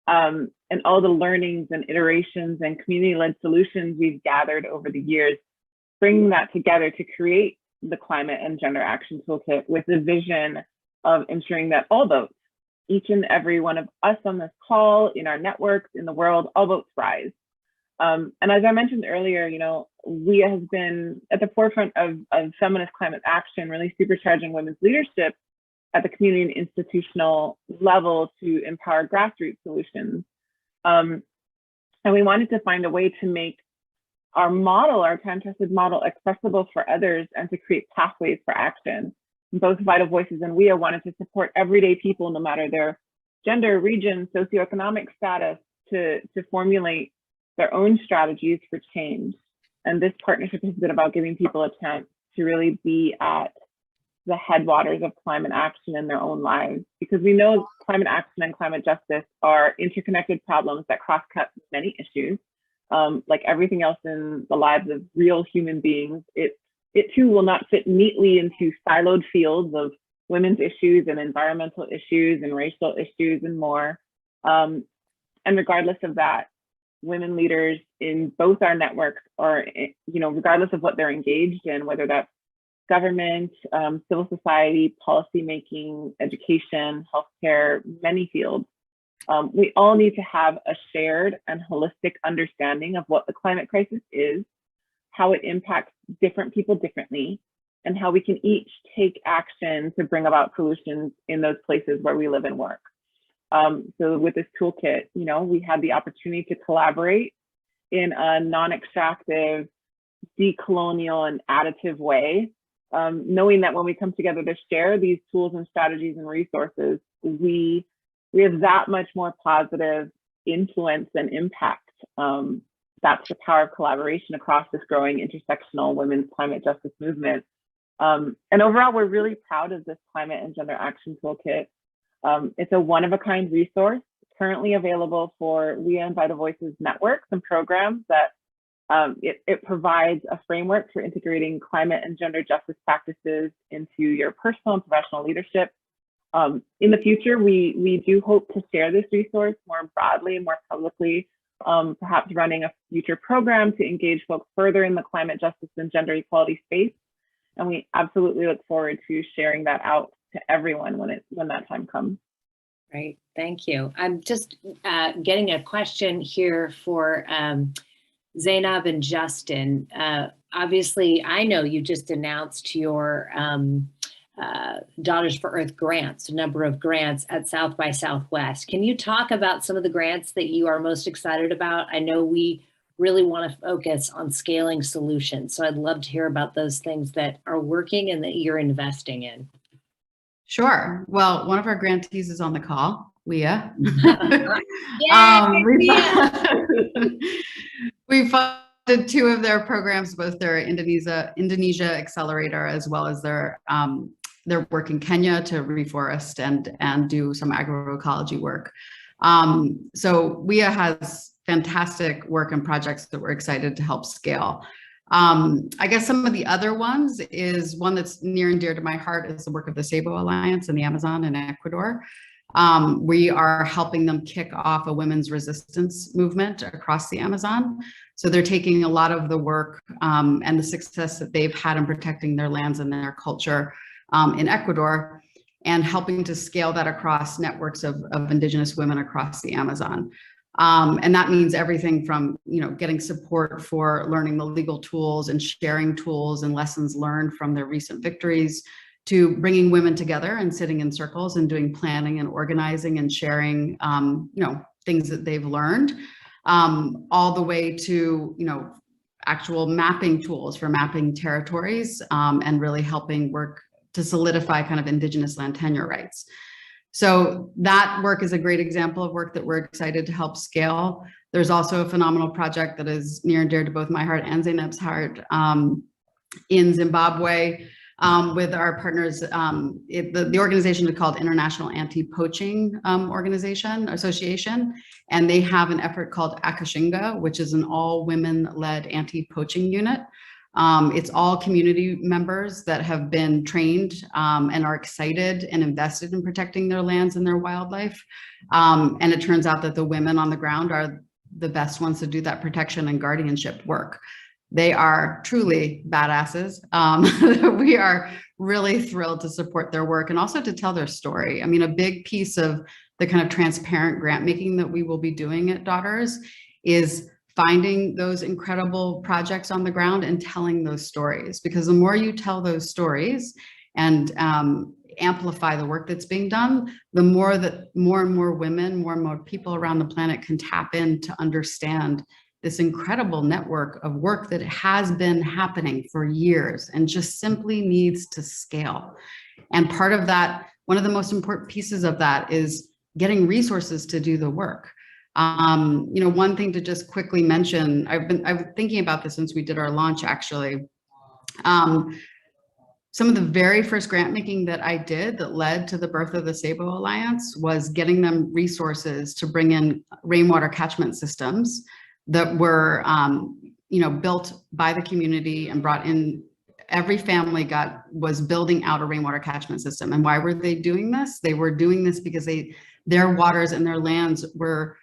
and all the learnings and iterations and community-led solutions we've gathered over the years, bringing that together to create the Climate and Gender Action Toolkit with the vision of ensuring that all votes, each and every one of us on this call, in our networks, in the world, all votes rise. And as I mentioned earlier, you know, WIA has been at the forefront of feminist climate action, really supercharging women's leadership at the community and institutional level to empower grassroots solutions. And we wanted to find a way to make our model, our time-tested model, accessible for others and to create pathways for action. Both Vital Voices and WIA wanted to support everyday people, no matter their gender, region, socioeconomic status, to formulate their own strategies for change. And this partnership has been about giving people a chance to really be at the headwaters of climate action in their own lives, because we know climate action and climate justice are interconnected problems that cross-cut many issues. Like everything else in the lives of real human beings, it too will not fit neatly into siloed fields of women's issues and environmental issues and racial issues and more. And regardless of that, women leaders in both our networks are, you know, regardless of what they're engaged in, whether that's government, civil society, policymaking, education, healthcare, many fields, we all need to have a shared and holistic understanding of what the climate crisis is, how it impacts different people differently, and how we can each take action to bring about solutions in those places where we live and work. So with this toolkit, you know, we had the opportunity to collaborate in a non-extractive, decolonial, and additive way, knowing that when we come together to share these tools and strategies and resources, we have that much more positive influence and impact. That's the power of collaboration across this growing intersectional women's climate justice movement. And overall, we're really proud of this Climate and Gender Action Toolkit. It's a one-of-a-kind resource currently available for WIA and Vital Voices networks and programs that it provides a framework for integrating climate and gender justice practices into your personal and professional leadership. In the future, we do hope to share this resource more broadly and more publicly, perhaps running a future program to engage folks further in the climate justice and gender equality space. And we absolutely look forward to sharing that out to everyone when that time comes. Great, thank you. I'm just getting a question here for Zainab and Justin. Obviously, I know you just announced your Daughters for Earth grants, a number of grants at South by Southwest. Can you talk about some of the grants that you are most excited about? I know we really want to focus on scaling solutions, so I'd love to hear about those things that are working and that you're investing in. Sure. Well, one of our grantees is on the call, WIA. We funded two of their programs, both their Indonesia Accelerator, as well as their work in Kenya to reforest and do some agroecology work. So WIA has fantastic work and projects that we're excited to help scale. I guess some of the other ones is one that's near and dear to my heart is the work of the Sabo Alliance in the Amazon in Ecuador. We are helping them kick off a women's resistance movement across the Amazon. So they're taking a lot of the work and the success that they've had in protecting their lands and their culture in Ecuador, and helping to scale that across networks of Indigenous women across the Amazon. And that means everything from, getting support for learning the legal tools and sharing tools and lessons learned from their recent victories, to bringing women together and sitting in circles and doing planning and organizing and sharing, things that they've learned, all the way to, actual mapping tools for mapping territories, and really helping work to solidify kind of Indigenous land tenure rights. So that work is a great example of work that we're excited to help scale. There's also a phenomenal project that is near and dear to both my heart and Zainab's heart in Zimbabwe, with our partners. The organization is called International Anti-Poaching Association, and they have an effort called Akashinga, which is an all women-led anti-poaching unit. It's all community members that have been trained and are excited and invested in protecting their lands and their wildlife. And it turns out that the women on the ground are the best ones to do that protection and guardianship work. They are truly badasses. We are really thrilled to support their work and also to tell their story. I mean, a big piece of the kind of transparent grant making that we will be doing at Daughters is finding those incredible projects on the ground and telling those stories, because the more you tell those stories and amplify the work that's being done, the more that more and more women, more and more people around the planet can tap in to understand this incredible network of work that has been happening for years and just simply needs to scale. And part of that, one of the most important pieces of that is getting resources to do the work. One thing to just quickly mention, I've been thinking about this since we did our launch, actually. Some of the very first grant making that I did that led to the birth of the Sabo Alliance was getting them resources to bring in rainwater catchment systems that were, built by the community and brought in. Every family was building out a rainwater catchment system. And why were they doing this? They were doing this because their waters and their lands were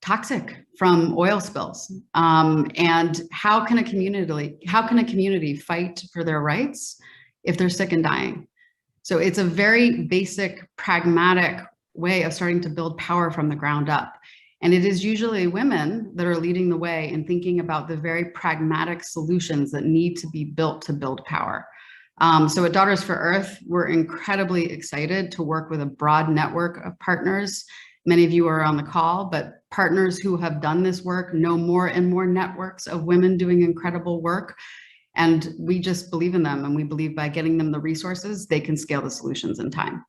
toxic from oil spills. And how can a community fight for their rights if they're sick and dying? So it's a very basic, pragmatic way of starting to build power from the ground up. And it is usually women that are leading the way and thinking about the very pragmatic solutions that need to be built to build power. So at Daughters for Earth, we're incredibly excited to work with a broad network of partners. Many of you are on the call, but partners who have done this work know more and more networks of women doing incredible work. And we just believe in them. And we believe by getting them the resources, they can scale the solutions in time.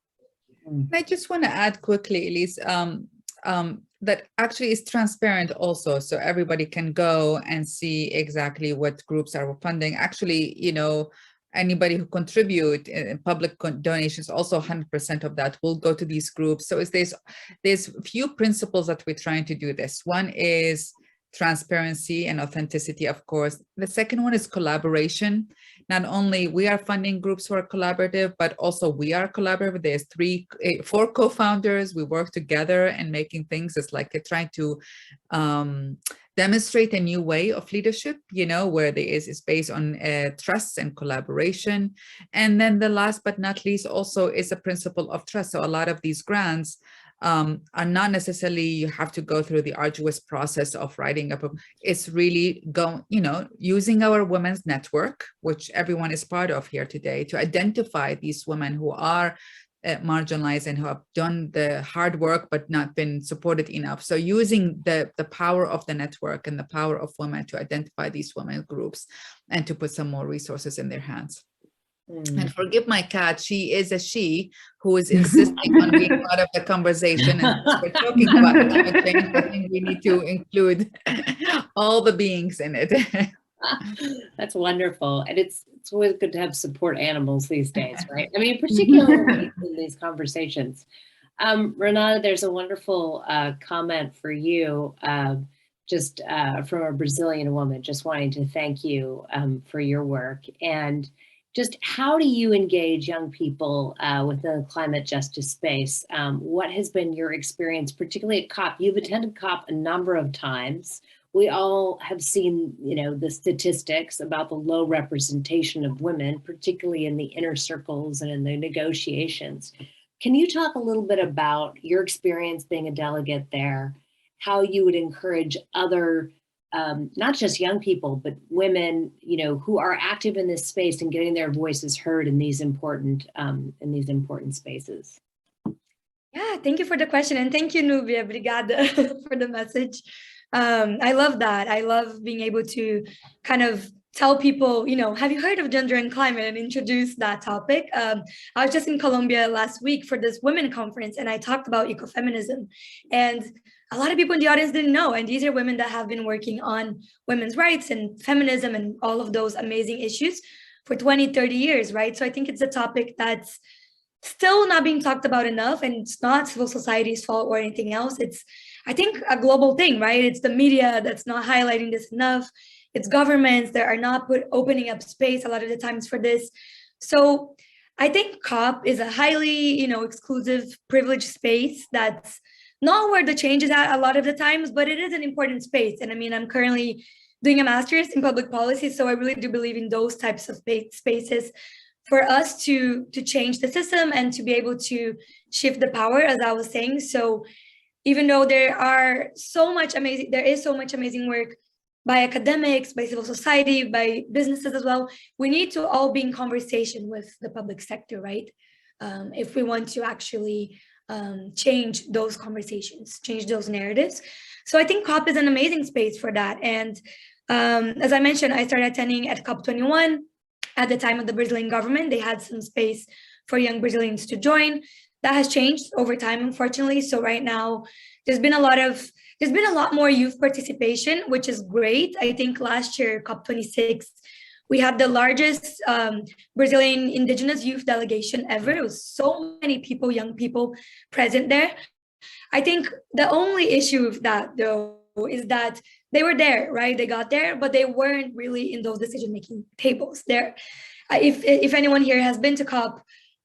I just want to add quickly, Elise, that actually is transparent also, so everybody can go and see exactly what groups are funding. Actually, anybody who contribute in public donations, also 100% of that will go to these groups. So there's few principles that we're trying to do this. One is transparency and authenticity, of course. The second one is collaboration. Not only we are funding groups who are collaborative, but also we are collaborative. There's 4 co-founders. We work together and making things. It's like trying to demonstrate a new way of leadership, where there is based on trust and collaboration. And then the last but not least also is a principle of trust. So a lot of these grants are not necessarily you have to go through the arduous process of writing up. It's really using our women's network, which everyone is part of here today, to identify these women who are marginalized and who have done the hard work but not been supported enough. So using the power of the network and the power of women to identify these women groups and to put some more resources in their hands. And forgive my cat, she is a she who is insisting on being part of the conversation. And we're talking about climate change. I think we need to include all the beings in it. That's wonderful. And it's always good to have support animals these days, right? I mean, particularly in these conversations. Renata, there's a wonderful comment for you, just from a Brazilian woman, just wanting to thank you for your work. And just how do you engage young people within the climate justice space? What has been your experience, particularly at COP? You've attended COP a number of times. We all have seen, the statistics about the low representation of women, particularly in the inner circles and in the negotiations. Can you talk a little bit about your experience being a delegate there, how you would encourage other, not just young people, but women, who are active in this space and getting their voices heard in these important spaces? Yeah, thank you for the question. And thank you, Nubia, obrigada for the message. I love that. I love being able to kind of tell people, have you heard of gender and climate, and introduce that topic. I was just in Colombia last week for this women conference, and I talked about ecofeminism. And a lot of people in the audience didn't know. And these are women that have been working on women's rights and feminism and all of those amazing issues for 20, 30 years, right? So I think it's a topic that's still not being talked about enough, and it's not civil society's fault or anything else. It's, I think, a global thing, right? It's the media that's not highlighting this enough. It's governments that are not opening up space a lot of the times for this. So I think COP is a highly, exclusive, privileged space that's not where the change is at a lot of the times, but it is an important space. And I mean, I'm currently doing a master's in public policy, so I really do believe in those types of spaces for us to change the system and to be able to shift the power, as I was saying. So even though there is so much amazing work by academics, by civil society, by businesses as well, we need to all be in conversation with the public sector, right? If we want to actually change those conversations, change those narratives. So I think COP is an amazing space for that. And as I mentioned, I started attending at COP21. At the time of the Brazilian government, they had some space for young Brazilians to join. That has changed over time, unfortunately. So right now, there's been a lot more youth participation, which is great. I think last year, COP26, we had the largest Brazilian Indigenous youth delegation ever. It was so many people, young people present there. I think the only issue with that, though, is that they were there, right? They got there, but they weren't really in those decision-making tables. There, if anyone here has been to COP,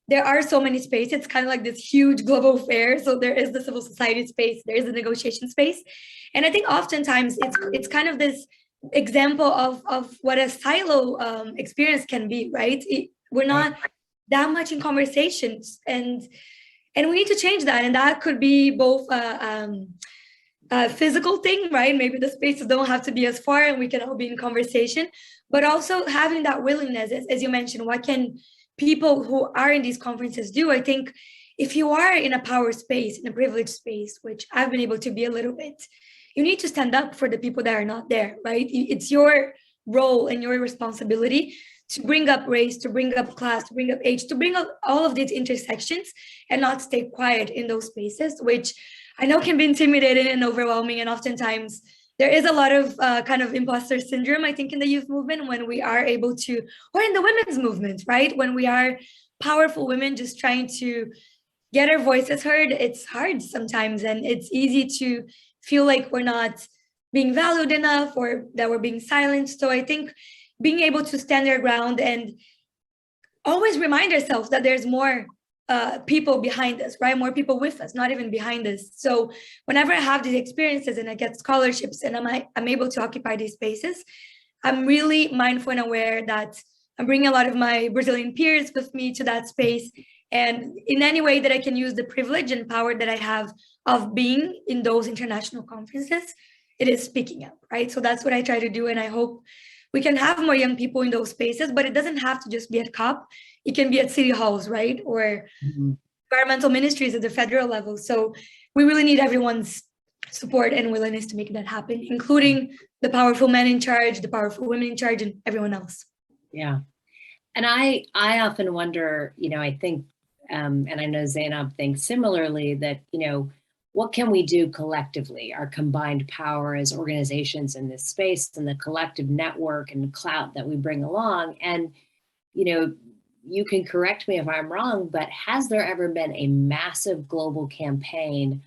there are so many spaces. It's kind of like this huge global fair. So there is the civil society space, there is the negotiation space. And I think oftentimes it's kind of this example of what a silo experience can be, right? We're not that much in conversations, and we need to change that. And that could be both a physical thing, right? Maybe the spaces don't have to be as far and we can all be in conversation, but also having that willingness, as you mentioned, what can people who are in these conferences do? I think if you are in a power space, in a privileged space, which I've been able to be a little bit, you need to stand up for the people that are not there, right? It's your role and your responsibility to bring up race, to bring up class, to bring up age, to bring up all of these intersections and not stay quiet in those spaces, which I know can be intimidating and overwhelming. And oftentimes there is a lot of kind of imposter syndrome, I think, in the youth movement when we are able to, or in the women's movement, right? When we are powerful women just trying to get our voices heard, it's hard sometimes. And it's easy to feel like we're not being valued enough or that we're being silenced. So I think being able to stand our ground and always remind ourselves that there's more people behind us, right? More people with us, not even behind us. So whenever I have these experiences and I get scholarships and I'm able to occupy these spaces, I'm really mindful and aware that I'm bringing a lot of my Brazilian peers with me to that space. And in any way that I can use the privilege and power that I have of being in those international conferences, it is speaking up, right? So that's what I try to do. And I hope we can have more young people in those spaces, but it doesn't have to just be at COP. It can be at city halls, right? Or environmental ministries at the federal level. So we really need everyone's support and willingness to make that happen, including the powerful men in charge, the powerful women in charge, and everyone else. Yeah. And I often wonder, I think, and I know Zainab thinks similarly, that, what can we do collectively, our combined power as organizations in this space and the collective network and clout that we bring along? And, you can correct me if I'm wrong, but has there ever been a massive global campaign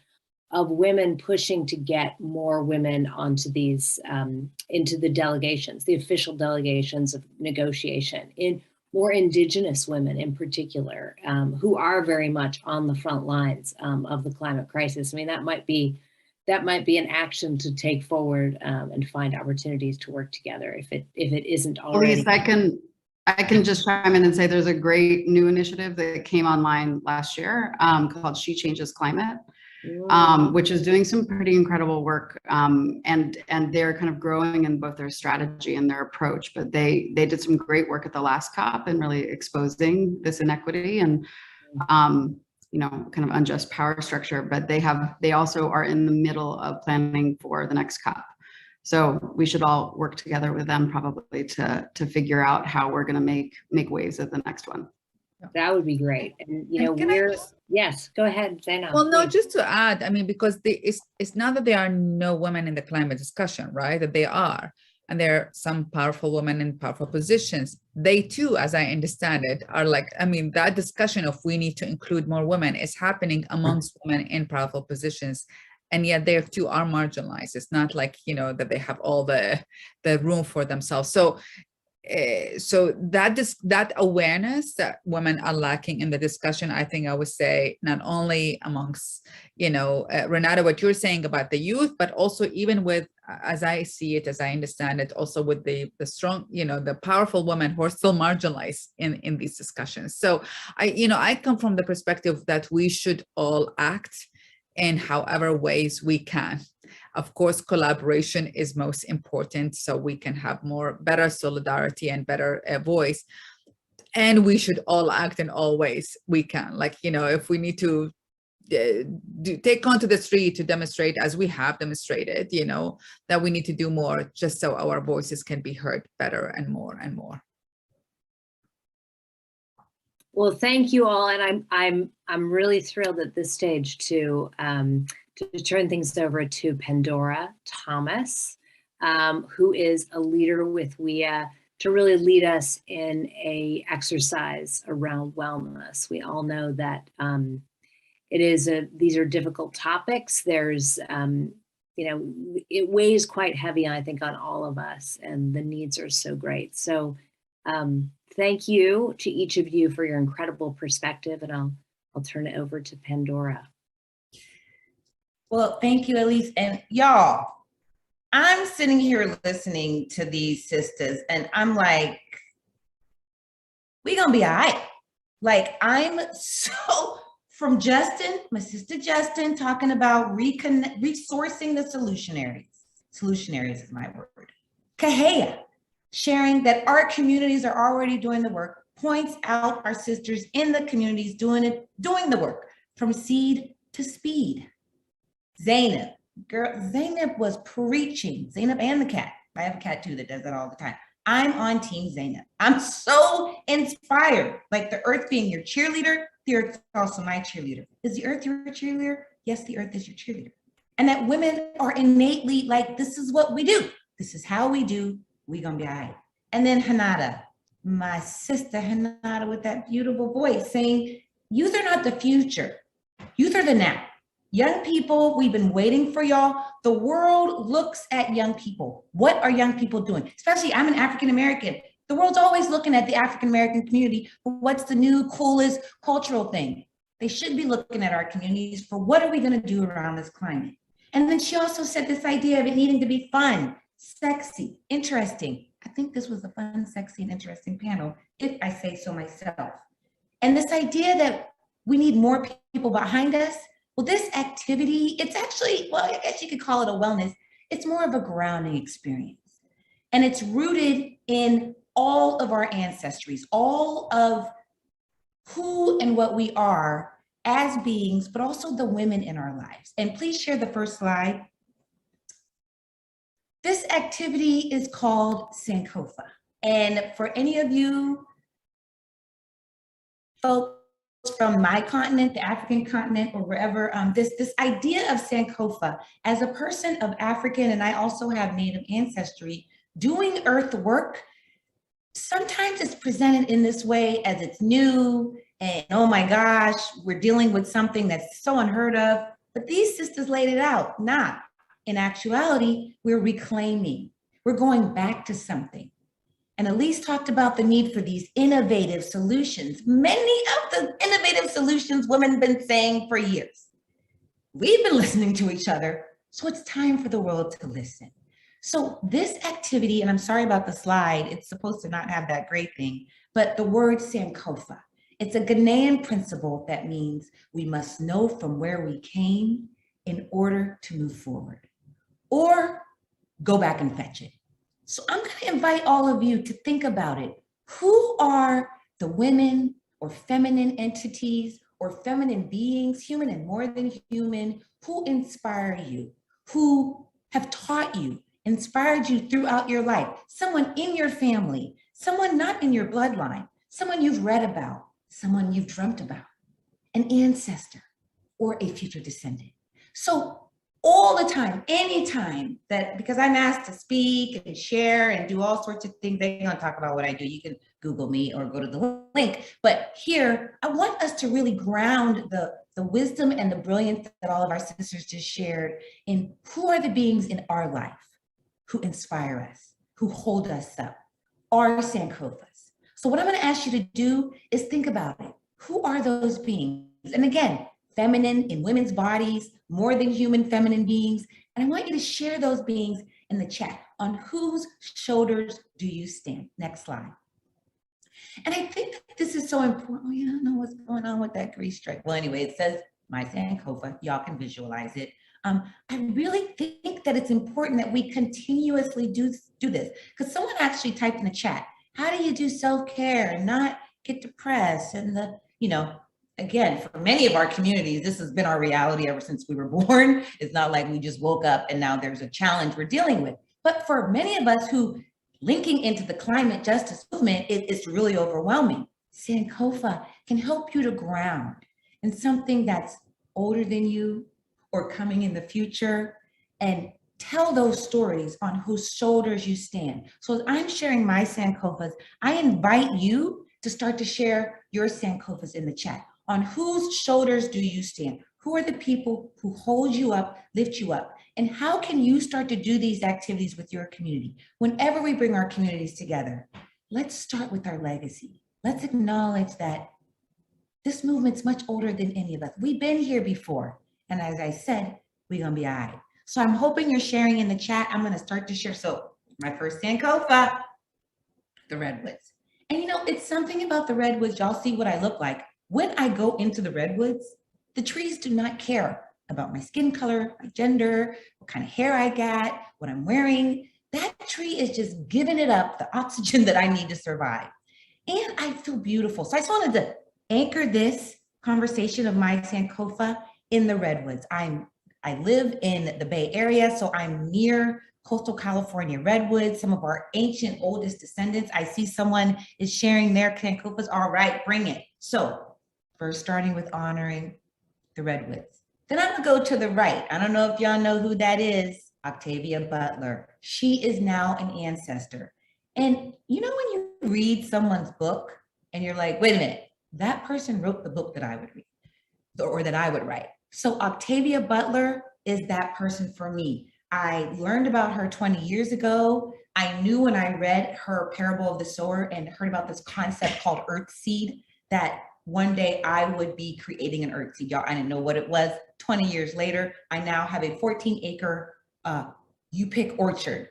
of women pushing to get more women onto these, into the delegations, the official delegations of negotiation? more Indigenous women in particular, who are very much on the front lines of the climate crisis. I mean, that might be an action to take forward and find opportunities to work together if it isn't already. Elise, I can just chime in and say there's a great new initiative that came online last year called She Changes Climate, which is doing some pretty incredible work, and they're kind of growing in both their strategy and their approach. But they did some great work at the last COP and really exposing this inequity and kind of unjust power structure. But they also are in the middle of planning for the next COP. So we should all work together with them probably to figure out how we're going to make waves at the next one. That would be great. And yes, go ahead, Zainab. Well, no, please. just to add, I mean, because it's not that there are no women in the climate discussion, right? That they are. And there are some powerful women in powerful positions. They too, as I understand it, are like, I mean, that discussion of we need to include more women is happening amongst women in powerful positions. And yet they too are marginalized. It's not like, that they have all the room for themselves. So that awareness that women are lacking in the discussion, I think I would say not only amongst, Renata, what you're saying about the youth, but also even with, as I see it, as I understand it, also with the strong, the powerful women who are still marginalized in these discussions. So I come from the perspective that we should all act in however ways we can. Of course, collaboration is most important, so we can have better solidarity and better voice. And we should all act in all ways we can. Like, if we need to take onto the street to demonstrate, as we have demonstrated, that we need to do more just so our voices can be heard better and more and more. Well, thank you all, and I'm really thrilled at this stage to turn things over to Pandora Thomas, who is a leader with WIA, to really lead us in a exercise around wellness. We all know that these are difficult topics. There's it weighs quite heavy, I think, on all of us, and the needs are so great. So thank you to each of you for your incredible perspective, and I'll turn it over to Pandora. Well, thank you, Elise. And y'all, I'm sitting here listening to these sisters, and I'm like, we gonna be all right. Like, I'm so, from Justin, my sister Justin, talking about resourcing the solutionaries. Solutionaries is my word. Kahea, sharing that our communities are already doing the work, points out our sisters in the communities doing the work, from seed to speed. Zainab, Zainab was preaching. Zainab and the cat. I have a cat too that does that all the time. I'm on Team Zainab. I'm so inspired. Like the earth being your cheerleader, the earth is also my cheerleader. Is the earth your cheerleader? Yes, the earth is your cheerleader. And that women are innately like, this is what we do. This is how we do. We gonna be all right. And then Hanada, my sister Hanada with that beautiful voice saying, youth are not the future. Youth are the now. Young people, we've been waiting for y'all. The world looks at young people. What are young people doing? Especially, I'm an African-American. The world's always looking at the African-American community for what's the new coolest cultural thing. They should be looking at our communities for what are we gonna do around this climate? And then she also said this idea of it needing to be fun, sexy, interesting. I think this was a fun, sexy, and interesting panel, if I say so myself. And this idea that we need more people behind us. Well, this activity, it's actually, well, I guess you could call it a wellness. It's more of a grounding experience. And it's rooted in all of our ancestries, all of who and what we are as beings, but also the women in our lives. And please share the first slide. This activity is called Sankofa. And for any of you folks from my continent, the African continent, or wherever, this idea of Sankofa, as a person of African, and I also have Native ancestry, doing earth work, sometimes it's presented in this way as it's new, and oh my gosh, we're dealing with something that's so unheard of, but these sisters laid it out. Not. In actuality, we're reclaiming, we're going back to something. And Elise talked about the need for these innovative solutions. Many of the innovative solutions women have been saying for years. We've been listening to each other, so it's time for the world to listen. So this activity, and I'm sorry about the slide, it's supposed to not have that great thing, but the word Sankofa, it's a Ghanaian principle that means we must know from where we came in order to move forward, or go back and fetch it. So I'm going to invite all of you to think about it. Who are the women or feminine entities or feminine beings, human and more than human, who inspire you, who have taught you, inspired you throughout your life? Someone in your family, someone not in your bloodline, someone you've read about, someone you've dreamt about, an ancestor or a future descendant. So all the time, anytime that, because I'm asked to speak and share and do all sorts of things, they're gonna talk about what I do. You can Google me or go to the link. But here, I want us to really ground the wisdom and the brilliance that all of our sisters just shared in who are the beings in our life who inspire us, who hold us up, our Sankofas. So what I'm gonna ask you to do is think about it. Who are those beings? And again, feminine in women's bodies, more than human feminine beings. And I want you to share those beings in the chat. On whose shoulders do you stand? Next slide. And I think that this is so important. Oh yeah, I don't know what's going on with that grease stripe. Well, anyway, it says my Sankofa. Y'all can visualize it. I really think that it's important that we continuously do this, because someone actually typed in the chat, how do you do self-care and not get depressed? And again, for many of our communities, this has been our reality ever since we were born. It's not like we just woke up and now there's a challenge we're dealing with. But for many of us who linking into the climate justice movement, it's really overwhelming. Sankofa can help you to ground in something that's older than you or coming in the future, and tell those stories on whose shoulders you stand. So as I'm sharing my Sankofas, I invite you to start to share your Sankofas in the chat. On whose shoulders do you stand? Who are the people who hold you up, lift you up? And how can you start to do these activities with your community? Whenever we bring our communities together, let's start with our legacy. Let's acknowledge that this movement's much older than any of us. We've been here before. And as I said, we're gonna be all right. So I'm hoping you're sharing in the chat. I'm gonna start to share. So my first Sankofa, the redwoods. And it's something about the redwoods. Y'all see what I look like. When I go into the redwoods, the trees do not care about my skin color, my gender, what kind of hair I got, what I'm wearing. That tree is just giving it up, the oxygen that I need to survive. And I feel beautiful. So I just wanted to anchor this conversation of my Sankofa in the redwoods. I live in the Bay Area, so I'm near coastal California redwoods, some of our ancient oldest descendants. I see someone is sharing their Sankofas. All right, bring it. So first starting with honoring the redwoods. Then I'm gonna go to the right. I don't know if y'all know who that is, Octavia Butler. She is now an ancestor. And when you read someone's book and you're like, wait a minute, that person wrote the book that I would read or that I would write. So Octavia Butler is that person for me. I learned about her 20 years ago. I knew when I read her Parable of the Sower and heard about this concept called Earthseed that one day I would be creating an Earthseed. Y'all, I didn't know what it was. 20 years later, I now have a 14-acre you pick orchard.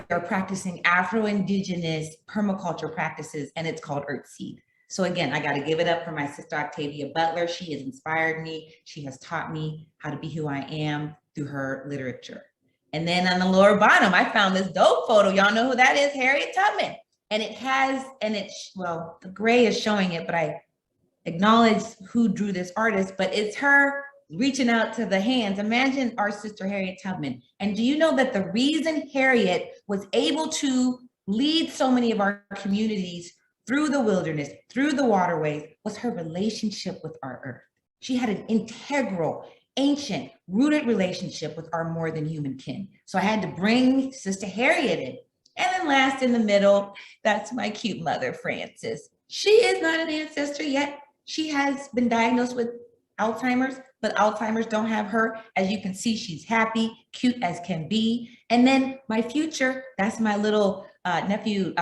They're practicing Afro-Indigenous permaculture practices, and it's called Earthseed. So again, I got to give it up for my sister Octavia Butler. She has inspired me. She has taught me how to be who I am through her literature. And then on the lower bottom, I found this dope photo. Y'all know who that is? Harriet Tubman. And it has, well, the gray is showing it, but I acknowledge who drew this artist, but it's her reaching out to the hands. Imagine our sister Harriet Tubman. And do you know that the reason Harriet was able to lead so many of our communities through the wilderness, through the waterways, was her relationship with our earth? She had an integral, ancient, rooted relationship with our more than human kin. So I had to bring Sister Harriet in. And then last in the middle, that's my cute mother, Frances. She is not an ancestor yet. She has been diagnosed with Alzheimer's, but Alzheimer's don't have her. As you can see, she's happy, cute as can be. And then my future, that's my little nephew,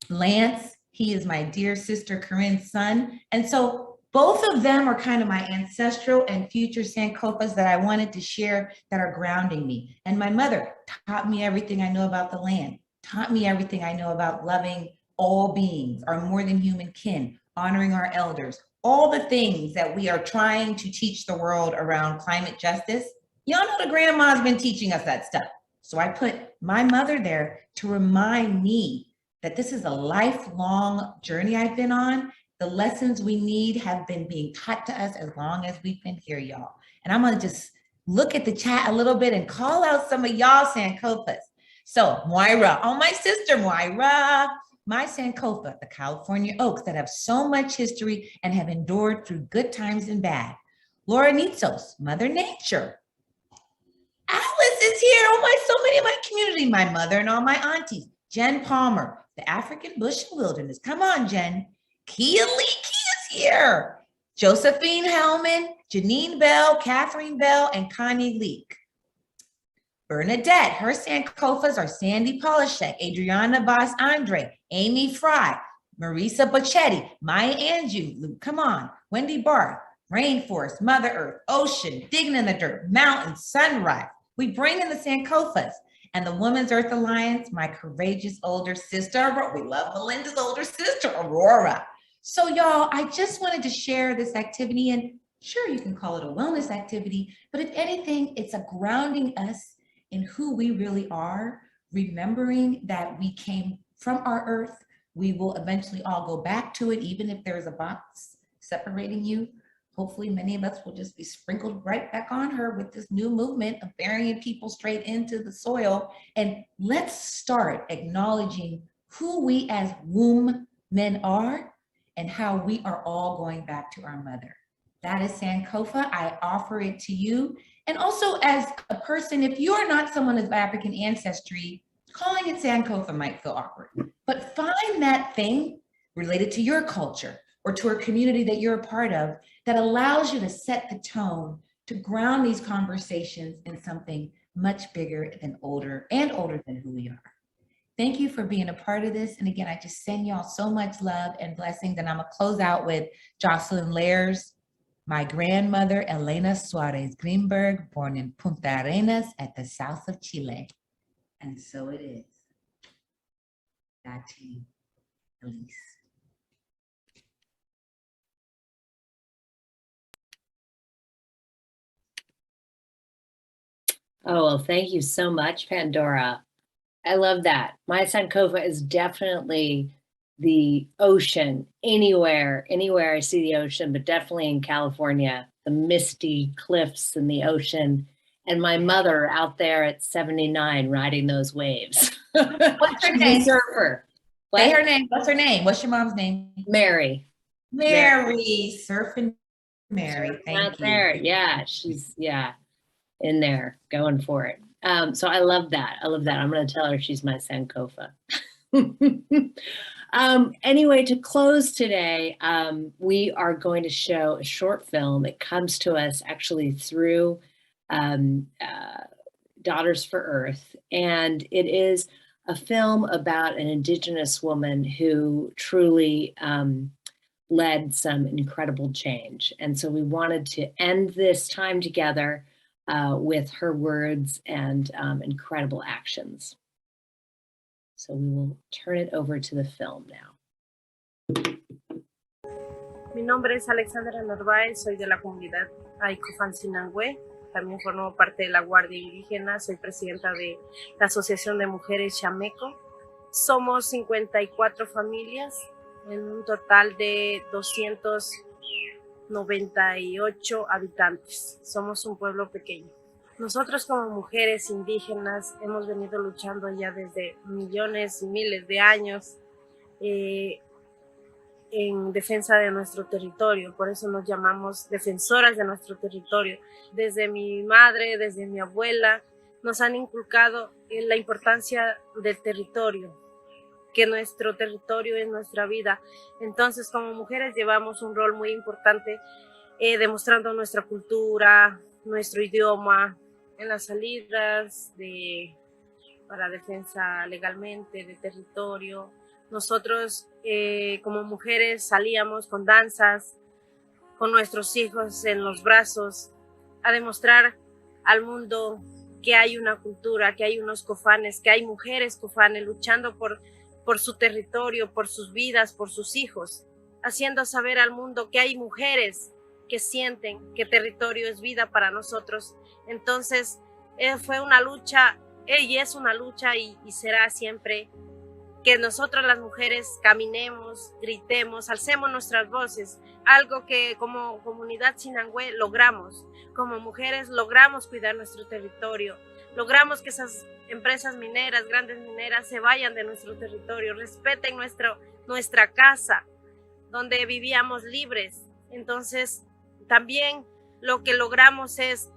Lance, he is my dear sister Corinne's son. And so both of them are kind of my ancestral and future Sankofas that I wanted to share that are grounding me. And my mother taught me everything I know about the land, taught me everything I know about loving all beings, our more than human kin, honoring our elders, all the things that we are trying to teach the world around climate justice. Y'all know the grandma's been teaching us that stuff. So I put my mother there to remind me that this is a lifelong journey I've been on. The lessons we need have been being taught to us as long as we've been here, y'all. And I'm gonna just look at the chat a little bit and call out some of y'all Sankofas. So Moira, oh, my sister Moira, my Sankofa, the California oaks that have so much history and have endured through good times and bad. Laura Nitzos, Mother Nature. Alice is here, oh my, so many of my community, my mother and all my aunties. Jen Palmer, the African Bush and Wilderness. Come on, Jen. Kia Leakey is here. Josephine Hellman, Janine Bell, Catherine Bell, and Connie Leak. Bernadette, her Sankofas are Sandy Polishek, Adriana Vaz Andre, Amy Fry, Marisa Bochetti, Maya Angelou, come on, Wendy Barth, Rainforest, Mother Earth, Ocean, Digging in the Dirt, Mountain, Sunrise. We bring in the Sankofas. And the Women's Earth Alliance, my courageous older sister, we love Melinda's older sister, Aurora. So y'all, I just wanted to share this activity, and sure, you can call it a wellness activity, but if anything, it's a grounding us in who we really are, remembering that we came from our earth. We will eventually all go back to it, even if there's a box separating you. Hopefully many of us will just be sprinkled right back on her with this new movement of burying people straight into the soil. And let's start acknowledging who we as womb men are and how we are all going back to our mother. That is Sankofa. I offer it to you. And also as a person, if you're not someone of African ancestry, calling it Sankofa might feel awkward, but find that thing related to your culture or to a community that you're a part of that allows you to set the tone to ground these conversations in something much bigger than older than who we are. Thank you for being a part of this. And again, I just send y'all so much love and blessings. And I'm gonna close out with Jocelyn Lairs, my grandmother, Elena Suarez Greenberg, born in Punta Arenas at the south of Chile. And so it is. Back to you, Elise. Oh, well, thank you so much, Pandora. I love that. My Sankofa is definitely the ocean. Anywhere I see the ocean, but definitely in California, the misty cliffs and the ocean, and my mother out there at 79 riding those waves. What's her She's name? a surfer. Say her name. What's her name? What's your mom's name? Mary. Mary. Surfing Mary. Thank you. There. Yeah, she's in there going for it. So I love that. I'm going to tell her she's my Sankofa. Anyway, to close today, we are going to show a short film. It comes to us actually through Daughters for Earth, and it is a film about an Indigenous woman who truly led some incredible change. And so we wanted to end this time together with her words and incredible actions. So we will turn it over to the film now. Mi nombre es Alexandra Narváez, soy de la comunidad Aiko-Fancinangüe, también formo parte de la Guardia Indígena, soy presidenta de la Asociación de Mujeres Chameco. Somos 54 familias en un total de 298 habitantes. Somos un pueblo pequeño. Nosotros como mujeres indígenas hemos venido luchando ya desde millones y miles de años en defensa de nuestro territorio, por eso nos llamamos defensoras de nuestro territorio. Desde mi madre, desde mi abuela, nos han inculcado la importancia del territorio, que nuestro territorio es nuestra vida. Entonces, como mujeres llevamos un rol muy importante demostrando nuestra cultura, nuestro idioma, en las salidas para defensa legalmente de territorio, Nosotros como mujeres salíamos con danzas, con nuestros hijos en los brazos, a demostrar al mundo que hay una cultura, que hay unos cofanes, que hay mujeres cofanes luchando por su territorio, por sus vidas, por sus hijos, haciendo saber al mundo que hay mujeres que sienten que territorio es vida para nosotros. Entonces fue una lucha, y es una lucha y será siempre que nosotras las mujeres caminemos, gritemos, alcemos nuestras voces, algo que como comunidad sinangüe logramos. Como mujeres logramos cuidar nuestro territorio, logramos que esas empresas mineras, grandes mineras, se vayan de nuestro territorio, respeten nuestra casa, donde vivíamos libres. Entonces, también lo que logramos es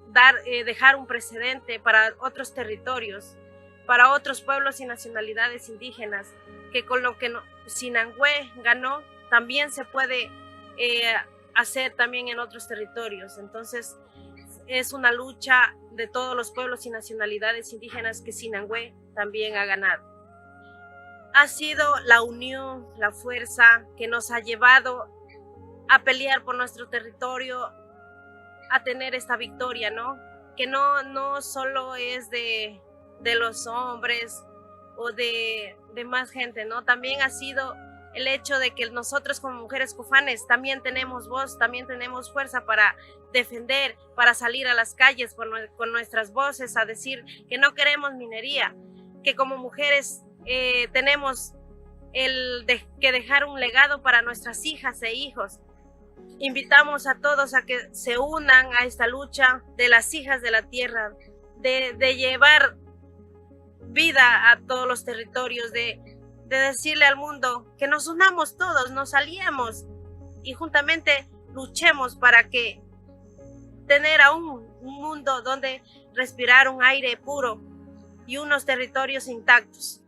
dejar un precedente para otros territorios, para otros pueblos y nacionalidades indígenas, que con lo que Sinangüe ganó, también se puede hacer también en otros territorios. Entonces, es una lucha de todos los pueblos y nacionalidades indígenas que Sinangüe también ha ganado. Ha sido la unión, la fuerza que nos ha llevado a pelear por nuestro territorio, a tener esta victoria, ¿no? Que no solo es de los hombres o de más gente, ¿no? También ha sido el hecho de que nosotros como mujeres cofanes también tenemos voz, también tenemos fuerza para defender, para salir a las calles con nuestras voces a decir que no queremos minería, que como mujeres tenemos que dejar un legado para nuestras hijas e hijos. Invitamos a todos a que se unan a esta lucha de las hijas de la tierra, de llevar vida a todos los territorios, de decirle al mundo que nos unamos todos, nos aliemos y juntamente luchemos para que tener aún un mundo donde respirar un aire puro y unos territorios intactos.